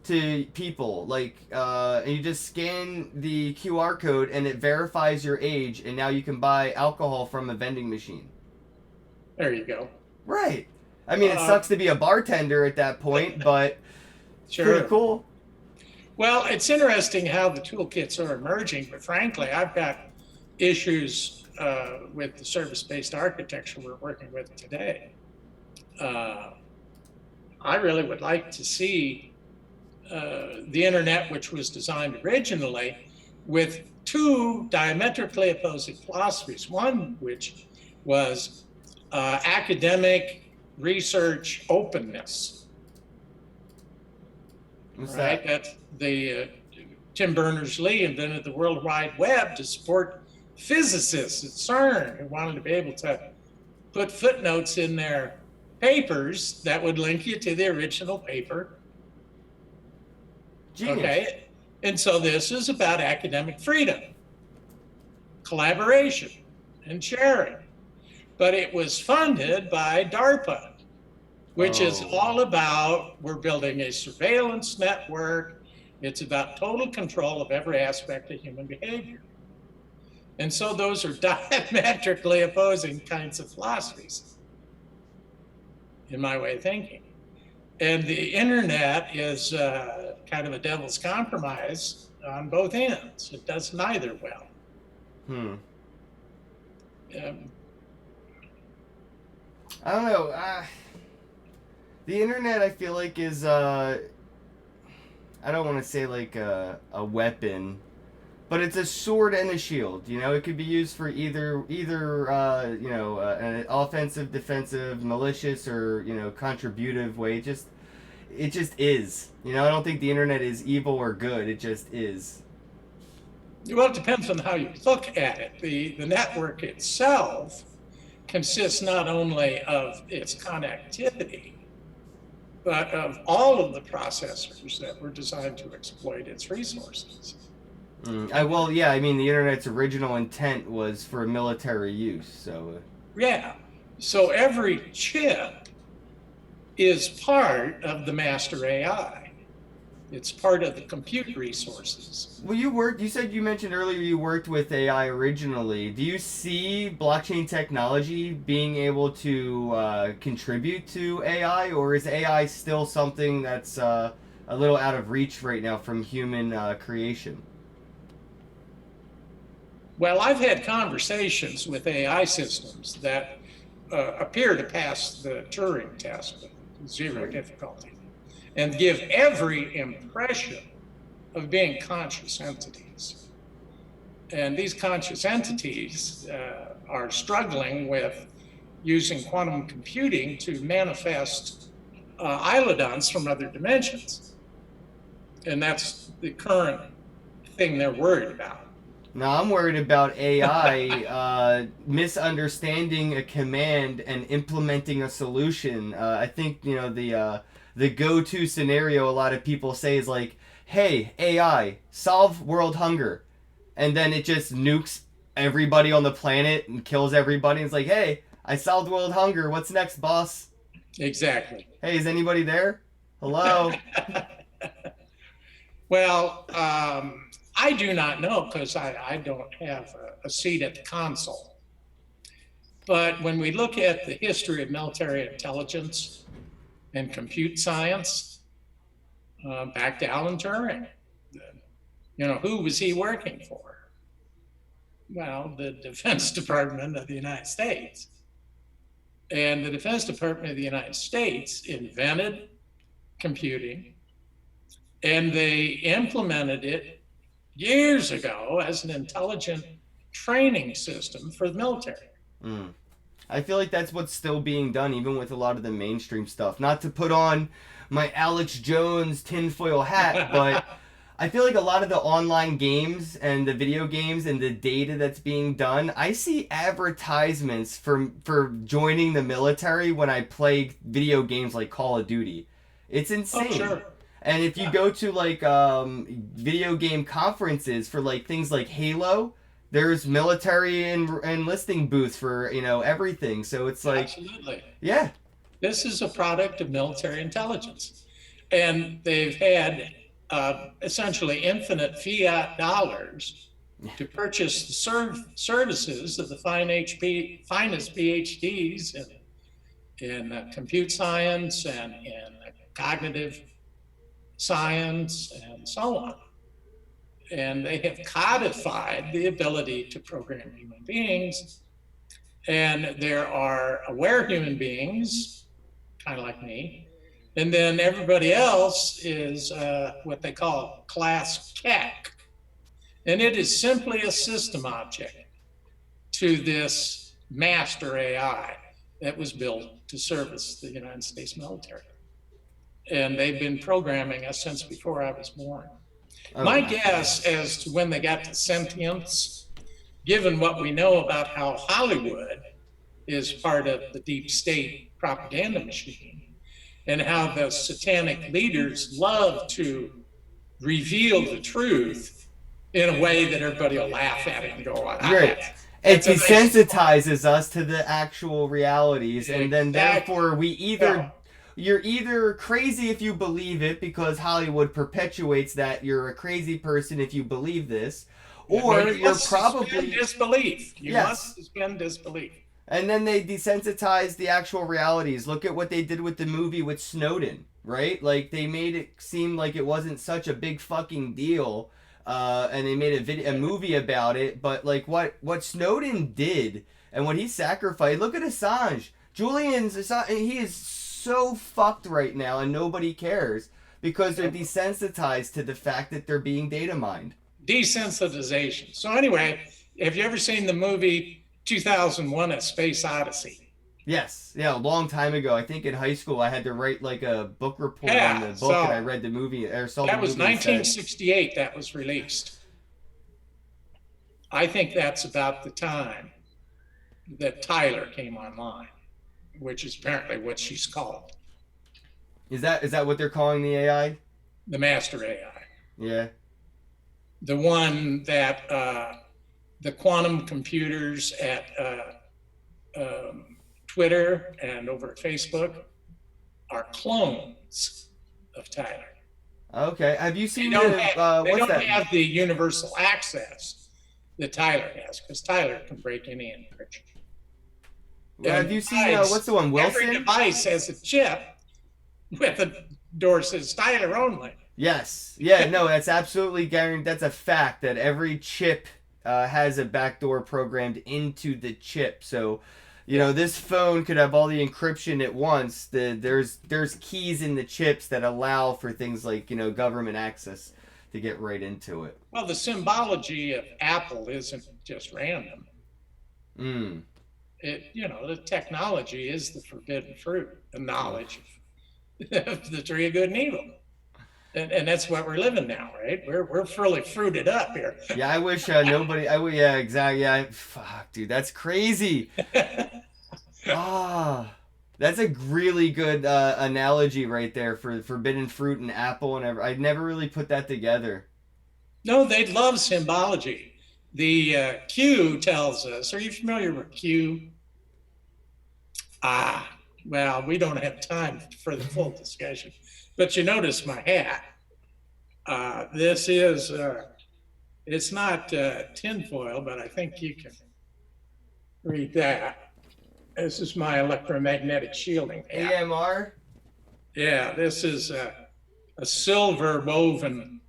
to people. Like, and you just scan the QR code and it verifies your age, and now you can buy alcohol from a vending machine. There you go. Right. I mean, it Uh, sucks to be a bartender at that point, but it's pretty sure. cool. Well, it's interesting how the toolkits are emerging, but frankly, I've got issues with the service-based architecture we're working with today. Uh, I really would like to see the internet, which was designed originally with two diametrically opposing philosophies. One, which was academic research openness, What's right? that? That's the Tim Berners-Lee invented the World Wide Web to support physicists at CERN who wanted to be able to put footnotes in their papers that would link you to the original paper. Genius. Okay. And so this is about academic freedom, collaboration, and sharing. But it was funded by DARPA, which is Oh. all about we're building a surveillance network. It's about total control of every aspect of human behavior. And so those are diametrically opposing kinds of philosophies, in my way of thinking. And the internet is kind of a devil's compromise on both ends. It does neither well. Hmm. Um, I don't know. The internet, I feel like, is I don't want to say like a weapon, but it's a sword and a shield. You know, it could be used for either an offensive, defensive, malicious, or contributive way. It just is. You know, I don't think the internet is evil or good. It just is. well, it depends on how you look at it. The network itself consists not only of its connectivity, but of all of the processors that were designed to exploit its resources. Well, yeah. I mean, the internet's original intent was for military use. So. Yeah. So every chip is part of the master AI. It's part of the compute resources. Well, you said you mentioned earlier you worked with AI originally. Do you see blockchain technology being able to contribute to AI, or is AI still something that's a little out of reach right now from human creation? Well, I've had conversations with AI systems that appear to pass the Turing test with zero difficulty and give every impression of being conscious entities. And these conscious entities are struggling with using quantum computing to manifest eidolons from other dimensions. And that's the current thing they're worried about. Now I'm worried about AI misunderstanding a command and implementing a solution. I think the go-to scenario a lot of people say is like, "Hey AI, solve world hunger," and then it just nukes everybody on the planet and kills everybody. It's like, "Hey, I solved world hunger. What's next, boss? Exactly. Hey, is anybody there? Hello." Well, I do not know because I don't have a seat at the console. But when we look at the history of military intelligence and compute science, back to Alan Turing, who was he working for? Well, the Defense Department of the United States. And the Defense Department of the United States invented computing, and they implemented it years ago as an intelligent training system for the military. Mm. I feel like that's what's still being done, even with a lot of the mainstream stuff. Not to put on my Alex Jones tinfoil hat, but I feel like a lot of the online games and the video games and the data that's being done, I see advertisements for joining the military when I play video games like Call of Duty. It's insane. Oh, sure. And if you go to like video game conferences for like things like Halo, there's military and enlisting booths for everything. So it's like, absolutely, yeah, this is a product of military intelligence, and they've had essentially infinite fiat dollars to purchase the services of the finest PhDs in compute science and in cognitive science and so on. And they have codified the ability to program human beings. And there are aware human beings, kind of like me. And then everybody else is what they call class keck. And it is simply a system object to this master AI that was built to service the United States military. And they've been programming us since before I was born. oh, My guess as to when they got to sentience, given what we know about how Hollywood is part of the deep state propaganda machine and how the satanic leaders love to reveal the truth in a way that everybody will laugh at it and go, right. It desensitizes us to the actual realities, and then therefore you're either crazy if you believe it because Hollywood perpetuates that you're a crazy person if you believe this, or you're probably disbelief. You must suspend disbelief. And then they desensitize the actual realities. Look at what they did with the movie with Snowden, right? Like they made it seem like it wasn't such a big fucking deal, and they made a movie about it. But like what Snowden did And what he sacrificed, look at Assange. Julian's Assange, he is so fucked right now, and nobody cares because they're desensitized to the fact that they're being data mined. Desensitization. So anyway, have you ever seen the movie 2001: A Space Odyssey? Yes, yeah, a long time ago. I think in high school I had to write like a book report on the Yeah, book, and I so read the movie or saw the that was movie instead. 1968 that was released. I think that's about the time that Tyler came online, which is apparently what she's called, Is that what they're calling the AI? the master AI. Yeah. The one that the quantum computers at Twitter and over at Facebook are clones of Tyler. Okay. Have you They seen don't the have, they what's don't that? have the universal access that Tyler has, because Tyler can break any encryption. Have you seen besides, what's the one? every Wilson? device has a chip with a door says Tyler only. Yes. Yeah. No, that's absolutely guaranteed. That's a fact that every chip has a backdoor programmed into the chip. So, you know, this phone could have all the encryption at once. There's keys in the chips that allow for things like government access to get right into it. Well, the symbology of Apple isn't just random. Mm. The technology is the forbidden fruit, the knowledge of the tree of good and evil. And that's what we're living now, right? We're fully fruited up here. Yeah, I wish nobody. Yeah, exactly. Yeah, fuck, dude, that's crazy. Ah, that's a really good analogy right there for forbidden fruit and apple and I'd never really put that together. No, they love symbology. The Q tells us. Are you familiar with Q? Well, we don't have time for the full discussion. But you notice my hat. This is, it's not tinfoil, but I think you can read that. This is my electromagnetic shielding hat. AMR? Yeah, this is a silver woven.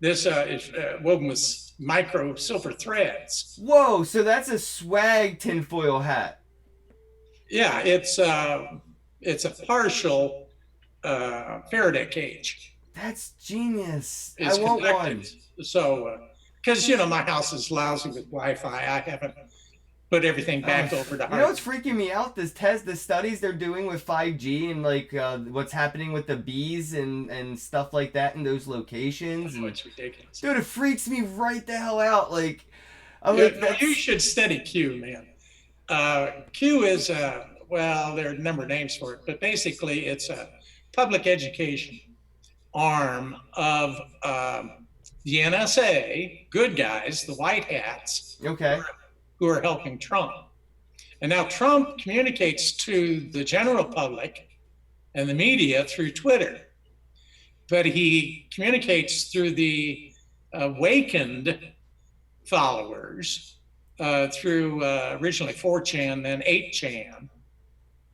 This is woven with micro silver threads. Whoa, so that's a swag tinfoil hat. Yeah, it's a partial Faraday cage. That's genius. It's I want connected. one. So, because my house is lousy with Wi-Fi, I haven't put everything back over to You know what's freaking me out? The studies they're doing with 5G and like what's happening with the bees and stuff like that in those locations. Oh, it's ridiculous. Dude, it freaks me right the hell out. Like, You should study Q, man. Q is well, there are a number of names for it, but basically it's a public education arm of the NSA, good guys, the white hats. Okay. Who are helping Trump. And now Trump communicates to the general public and the media through Twitter, but he communicates through the awakened followers through originally 4chan, then 8chan,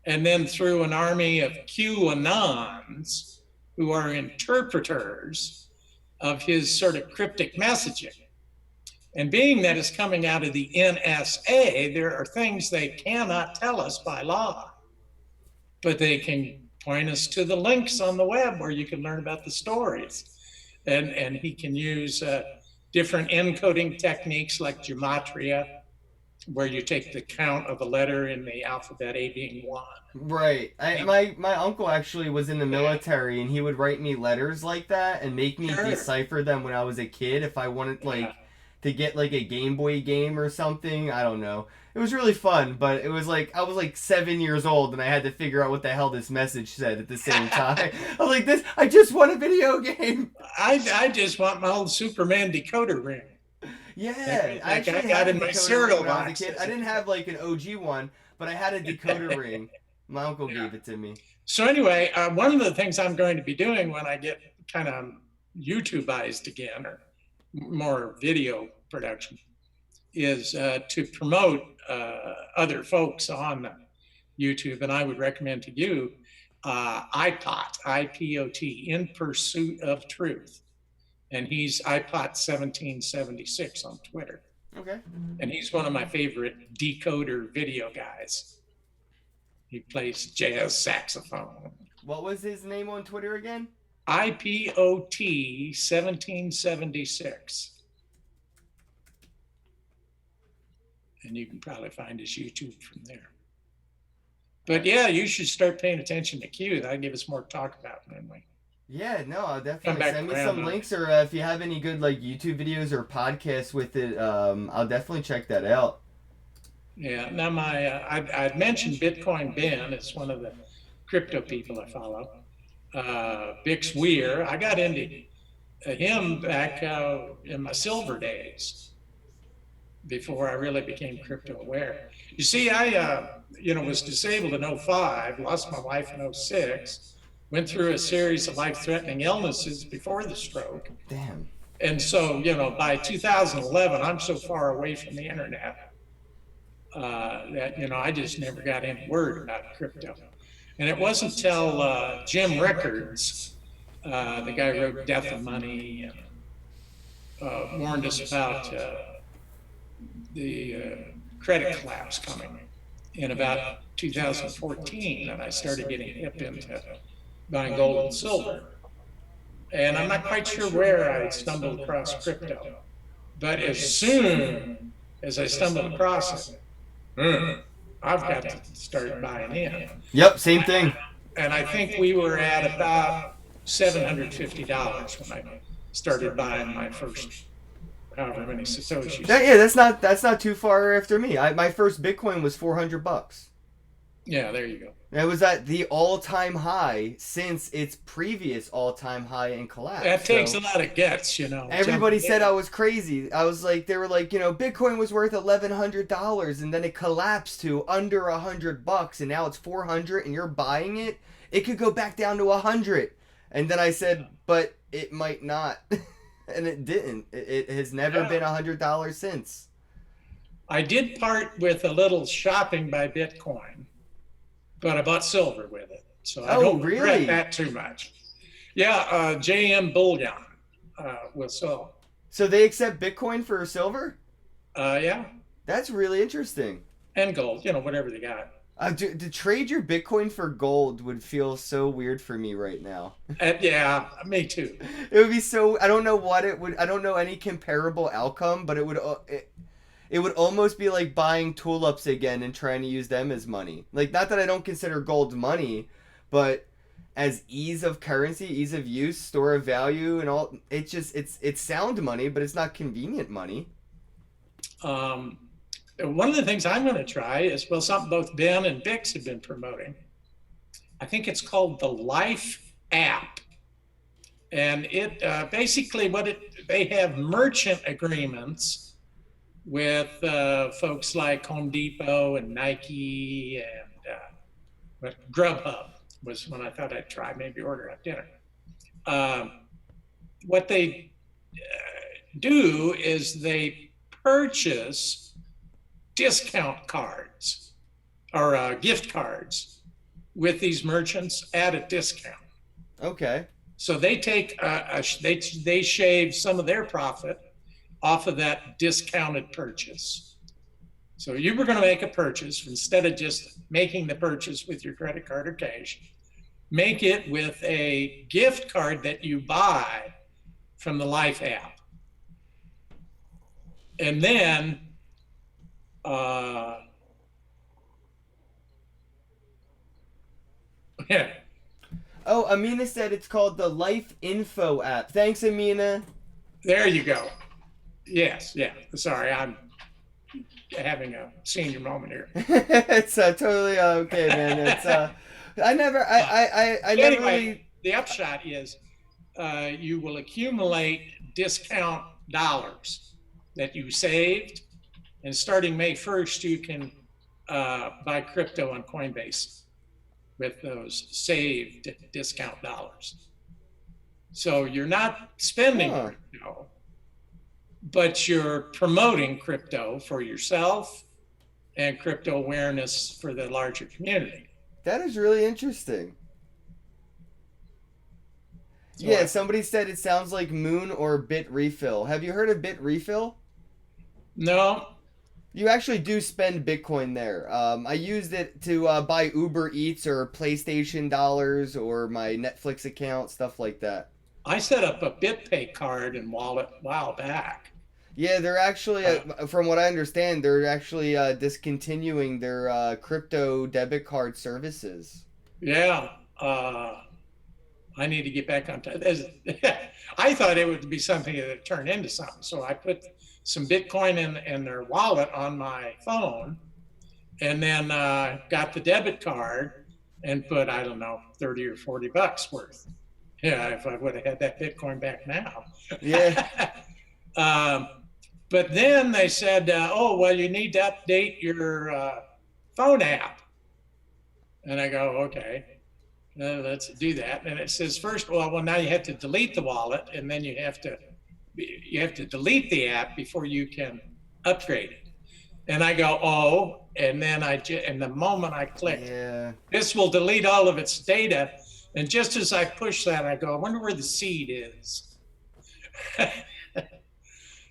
and then through an army of QAnons who are interpreters of his sort of cryptic messaging. And being that it's coming out of the NSA, there are things they cannot tell us by law, but they can point us to the links on the web where you can learn about the stories. And he can use different encoding techniques like gematria, where you take the count of a letter in the alphabet, A being 1. Right. My uncle actually was in the military, and he would write me letters like that and make me decipher them when I was a kid if I wanted to get like a Game Boy game or something. I don't know. It was really fun, but it was like I was like 7 years old and I had to figure out what the hell this message said at the same time. I was like, I just want a video game. I just want my old Superman decoder ring. Yeah, I got in my cereal box. I didn't have like an OG one, but I had a decoder ring. My uncle gave it to me. So anyway, one of the things I'm going to be doing when I get kind of YouTubeized again, or more video production, is to promote other folks on YouTube. And I would recommend to you IPOT, I-P-O-T, In Pursuit of Truth. And he's IPOT 1776 on Twitter. Okay. And he's one of my favorite decoder video guys. He plays jazz saxophone. What was his name on Twitter again? IPOT 1776. And you can probably find his YouTube from there. But yeah, you should start paying attention to Q. That'll give us more to talk about, wouldn't we? Yeah, no, I'll Come definitely back send me around some on links, it. or if you have any good like YouTube videos or podcasts with it, I'll definitely check that out. Yeah. Now, I'd mentioned Bitcoin Ben. It's one of the crypto people I follow. Bix Weir. I got into him back in my silver days before I really became crypto aware. You see, I was disabled in '05, lost my wife in '06, went through a series of life-threatening illnesses before the stroke. Damn. And so, by 2011, I'm so far away from the internet that, I just never got any word about crypto. And it wasn't until Jim Rickards, the guy who wrote Death and Money, and warned us about the credit collapse coming in about 2014, and I started getting hip into buying gold and silver. And I'm not quite sure where I stumbled across crypto, but as soon as I stumbled across it, I've got to start buying in. Yep, same thing. And I think we were at about $750 when I started buying my first however many Satoshis. Yeah, that's not too far after me. My first Bitcoin was $400. Yeah, there you go. It was at the all-time high since its previous all-time high and collapse. That takes a lot of guts, Everybody said I was crazy. I was like, they were like, Bitcoin was worth $1,100, and then it collapsed to under $100, and now it's 400, and you're buying it. It could go back down to 100, and then I said, but it might not, and it didn't. It has never been $100 since. I did part with a little shopping by Bitcoin, but I bought silver with it, so I don't regret that too much. Yeah, JM Bullion will sell. So they accept Bitcoin for silver? Yeah. That's really interesting. And gold, whatever they got. To trade your Bitcoin for gold would feel so weird for me right now. Yeah, me too. It would be so. I don't know what it would. I don't know any comparable outcome, but it would. It would almost be like buying tulips again and trying to use them as money. Like, not that I don't consider gold money, but as ease of currency, ease of use, store of value, and all. It's sound money, but it's not convenient money. One of the things I'm going to try is, well, something both Ben and Bix have been promoting. I think it's called the Life app. And it basically they have merchant agreements with folks like Home Depot and Nike, and Grubhub was one I thought I'd try, maybe order at dinner. What they do is they purchase discount cards or gift cards with these merchants at a discount. Okay. So they take they shave some of their profit off of that discounted purchase. So you were going to make a purchase, instead of just making the purchase with your credit card or cash, make it with a gift card that you buy from the Life app. And then yeah. Oh, Amina said it's called the Life Info app. Thanks, Amina. There you go. Yes, yeah. Sorry, I'm having a senior moment here. It's totally okay, man. It's I never Anyway, really... the upshot is you will accumulate discount dollars that you saved, and starting May 1st, you can buy crypto on Coinbase with those saved discount dollars. So you're not spending crypto, but you're promoting crypto for yourself and crypto awareness for the larger community. That is really interesting. So yeah, somebody said it sounds like Moon or Bit Refill. Have you heard of Bit Refill? No, You actually do spend Bitcoin there. I used it to buy Uber Eats or PlayStation dollars or my Netflix account, stuff like that. I set up a BitPay card and wallet a while back. Yeah, they're actually, Uh, from what I understand, they're actually discontinuing their crypto debit card services. yeah, I need to get back on top. I thought it would be something that turned into something. So I put some Bitcoin in their wallet on my phone, and then got the debit card and put, I don't know, 30 or 40 bucks worth. Yeah, if I would have had that Bitcoin back now. Yeah. um, but then they said, oh, well, you need to update your phone app. And I go, okay, let's do that. And it says first, well, now you have to delete the wallet, and then you have to delete the app before you can upgrade it. And I go, oh, and then and the moment I clicked, Yeah. this will delete all of its data. And just as I push that, I go, I wonder where the seed is.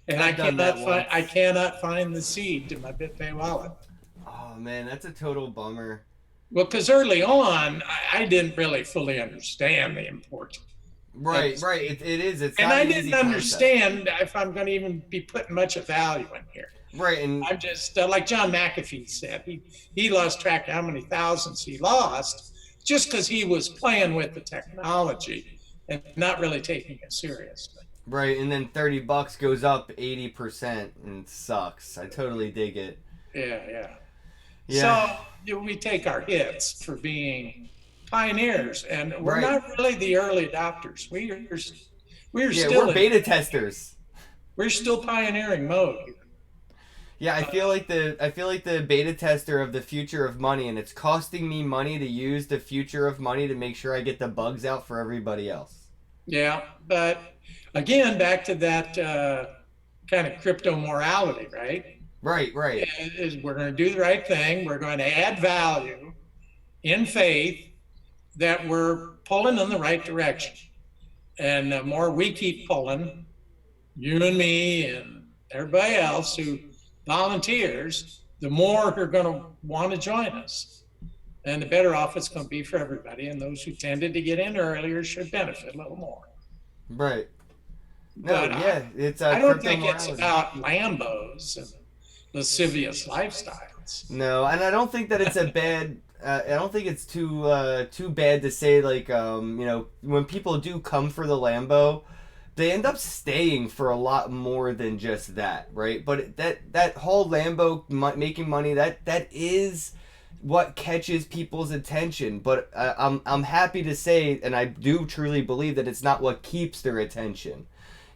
And I've done that once. I cannot find the seed to my BitPay wallet. Oh man, that's a total bummer. Well, because early on, I didn't really fully understand the importance. Right, right. It is. It's And not I an didn't easy concept. understand if I'm going to even be putting much of value in here. Right, and I'm just like John McAfee said, he lost track of how many thousands he lost just because he was playing with the technology and not really taking it seriously. right, and then $30 goes up 80% and it sucks. I totally dig it. Yeah, yeah. Yeah. So we take our hits for being pioneers, and we're Right. not really the early adopters. We're Yeah, still we're beta testers. we're still pioneering mode here. Yeah, I feel like the beta tester of the future of money, and it's costing me money to use the future of money to make sure I get the bugs out for everybody else. Yeah, but again, back to that kind of crypto morality, right? Right, right. Is we're going to do the right thing. We're going to add value in faith that we're pulling in the right direction. And the more we keep pulling, you and me and everybody else who volunteers, the more are going to want to join us. And the better off it's going to be for everybody. And those who tended to get in earlier should benefit a little more. Right. No, But yeah, it's I don't crypto think it's morality. about Lambos and lascivious lifestyles. No, and I don't think that it's a bad. I don't think it's too bad to say like when people do come for the Lambo, they end up staying for a lot more than just that, right? But that whole Lambo making money that is what catches people's attention. But I'm happy to say, and I do truly believe that it's not what keeps their attention.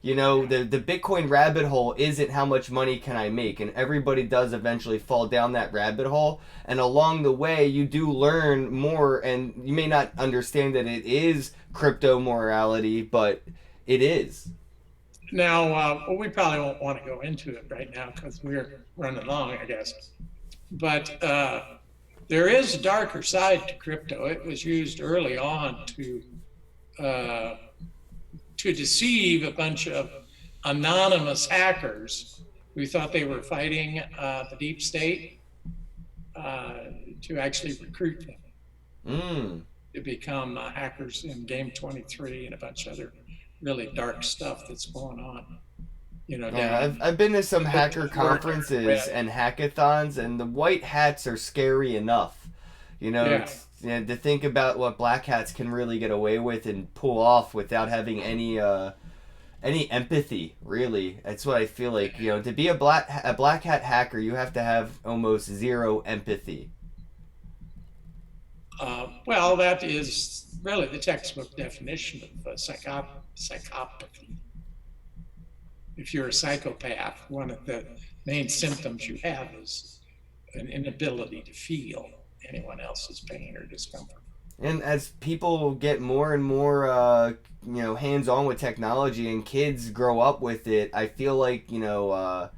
You know, the Bitcoin rabbit hole isn't how much money can I make, and everybody does eventually fall down that rabbit hole. And along the way, you do learn more, and you may not understand that it is crypto morality, but it is. Now, well, we probably won't want to go into it right now because we're running long, I guess. But there is a darker side to crypto. It was used early on uh, to deceive a bunch of anonymous hackers who thought they were fighting the deep state to actually recruit them Mm. to become hackers in Game 23 and a bunch of other really dark stuff that's going on. Yeah, Down. I've been to some hacker Red. conferences and hackathons, and the white hats are scary enough. You know, Yeah. to think about what black hats can really get away with and pull off without having any empathy. Really, that's what I feel like. You know, to be a black hat hacker, you have to have almost zero empathy. Well, that is really the textbook definition of psychopathy. If you're a psychopath, one of the main symptoms you have is an inability to feel anyone else's pain or discomfort. And as people get more and more, hands on with technology, and kids grow up with it, I feel like the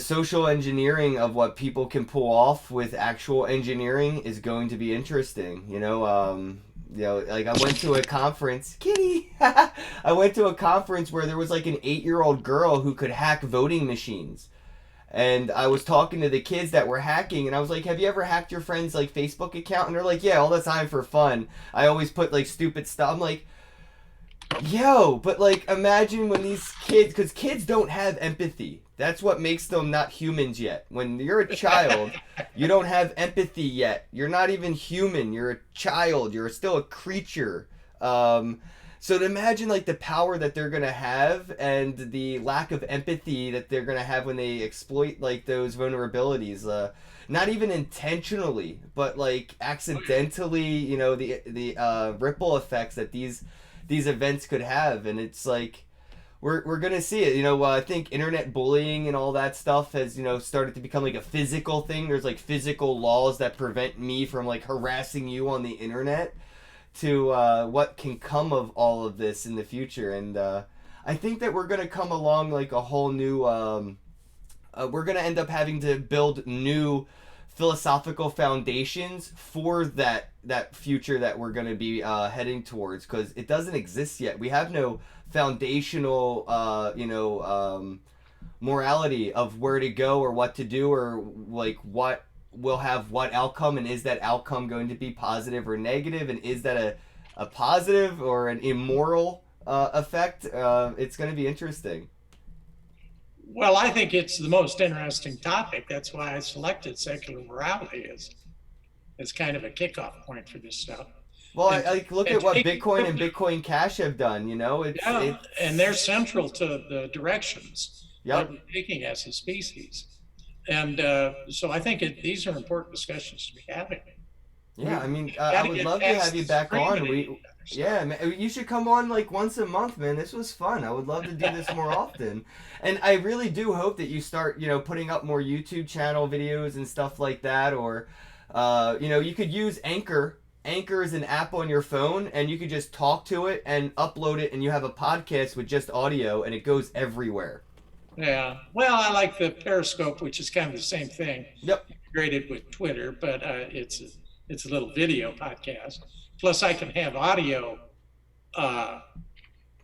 social engineering of what people can pull off with actual engineering is going to be interesting. You know, like I went to a conference, kitty. I went to a conference where there was like an 8-year-old girl who could hack voting machines. And I was talking to the kids that were hacking, and I was like, "Have you ever hacked your friend's like Facebook account?" And they're like, "Yeah, all the time for fun. I always put like stupid stuff." I'm like, "Yo, but like, imagine when these kids, because kids don't have empathy. That's what makes them not humans yet. When you're a child, you don't have empathy yet. You're not even human. You're a child. You're still a creature." So to imagine like the power that they're gonna have and the lack of empathy that they're gonna have when they exploit like those vulnerabilities, not even intentionally, but like accidentally, you know, the ripple effects that these events could have, and it's like we're gonna see it. You know, I think internet bullying and all that stuff has, you know, started to become like a physical thing. There's like physical laws that prevent me from like harassing you on the internet. To what can come of all of this in the future, and I think that we're gonna come along like a whole new. We're gonna end up having to build new philosophical foundations for that future that we're gonna be heading towards, because it doesn't exist yet. We have no foundational, morality of where to go or what to do, or like what will have what outcome, and is that outcome going to be positive or negative, and is that a positive or an immoral effect. It's going to be interesting. Well, I think it's the most interesting topic. That's why I selected secular morality as kind of a kickoff point for this stuff. Well, And, like look and at what taking Bitcoin and crypto, Bitcoin Cash have done. You know, yeah, it's and they're central to the directions that yep. we're taking as a species. And so I think these are important discussions to be having. Yeah, I We mean, got I to would get love to past have the you back screaming on. at each other. So, Yeah, man, you should come on like once a month, man. This was fun. I would love to do this more often. And I really do hope that you start, you know, putting up more YouTube channel videos and stuff like that. Or, you know, you could use Anchor. Anchor is an app on your phone, and you could just talk to it and upload it, and you have a podcast with just audio, and it goes everywhere. yeah. Well, I like the Periscope, which is kind of the same thing, Yep, integrated with Twitter, but it's a little video podcast. Plus, I can have audio uh,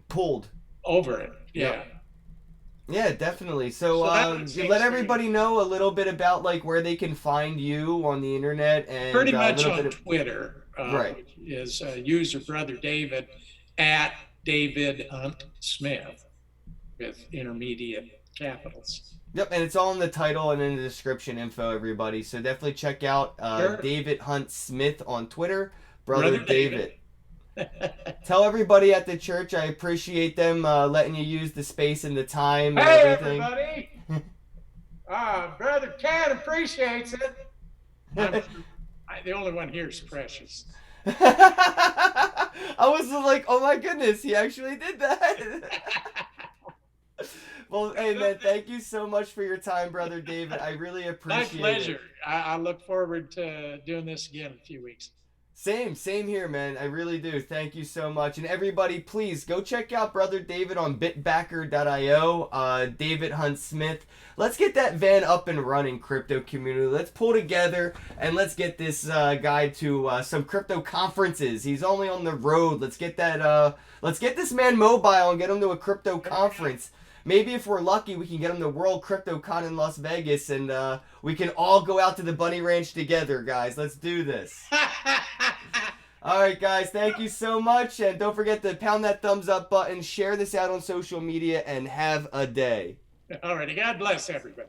pulled. over it. Yeah. Yep. Yeah, definitely. So, So that you let seems to be everybody know a little bit about like where they can find you on the internet, pretty and a much little bit on of Twitter, right. which is user brother David at David Hunt Smith with intermediate capitals. Yep, and it's all in the title and in the description info, everybody. So definitely check out Sure. David Hunt Smith on Twitter, brother Brother David. David. Tell everybody at the church I appreciate them letting you use the space and the time and Hey, everything. everybody. Brother Cat appreciates it. The only one here is Precious. I was like, oh my goodness, he actually did that. Well, hey man, thank you so much for your time, brother David. I really appreciate it. My pleasure. I look forward to doing this again in a few weeks. Same here, man. I really do. Thank you so much. And everybody, please go check out Brother David on bitbacker.io, David Hunt Smith. Let's get that van up and running, crypto community. Let's pull together and let's get this guy to some crypto conferences. He's only on the road. Let's get that. Let's get this man mobile and get him to a crypto conference. Maybe if we're lucky, we can get him to World Crypto Con in Las Vegas, and we can all go out to the Bunny Ranch together, guys. Let's do this. All right, guys. Thank you so much, and don't forget to pound that thumbs up button, share this out on social media, and have a day. All righty. God bless everybody.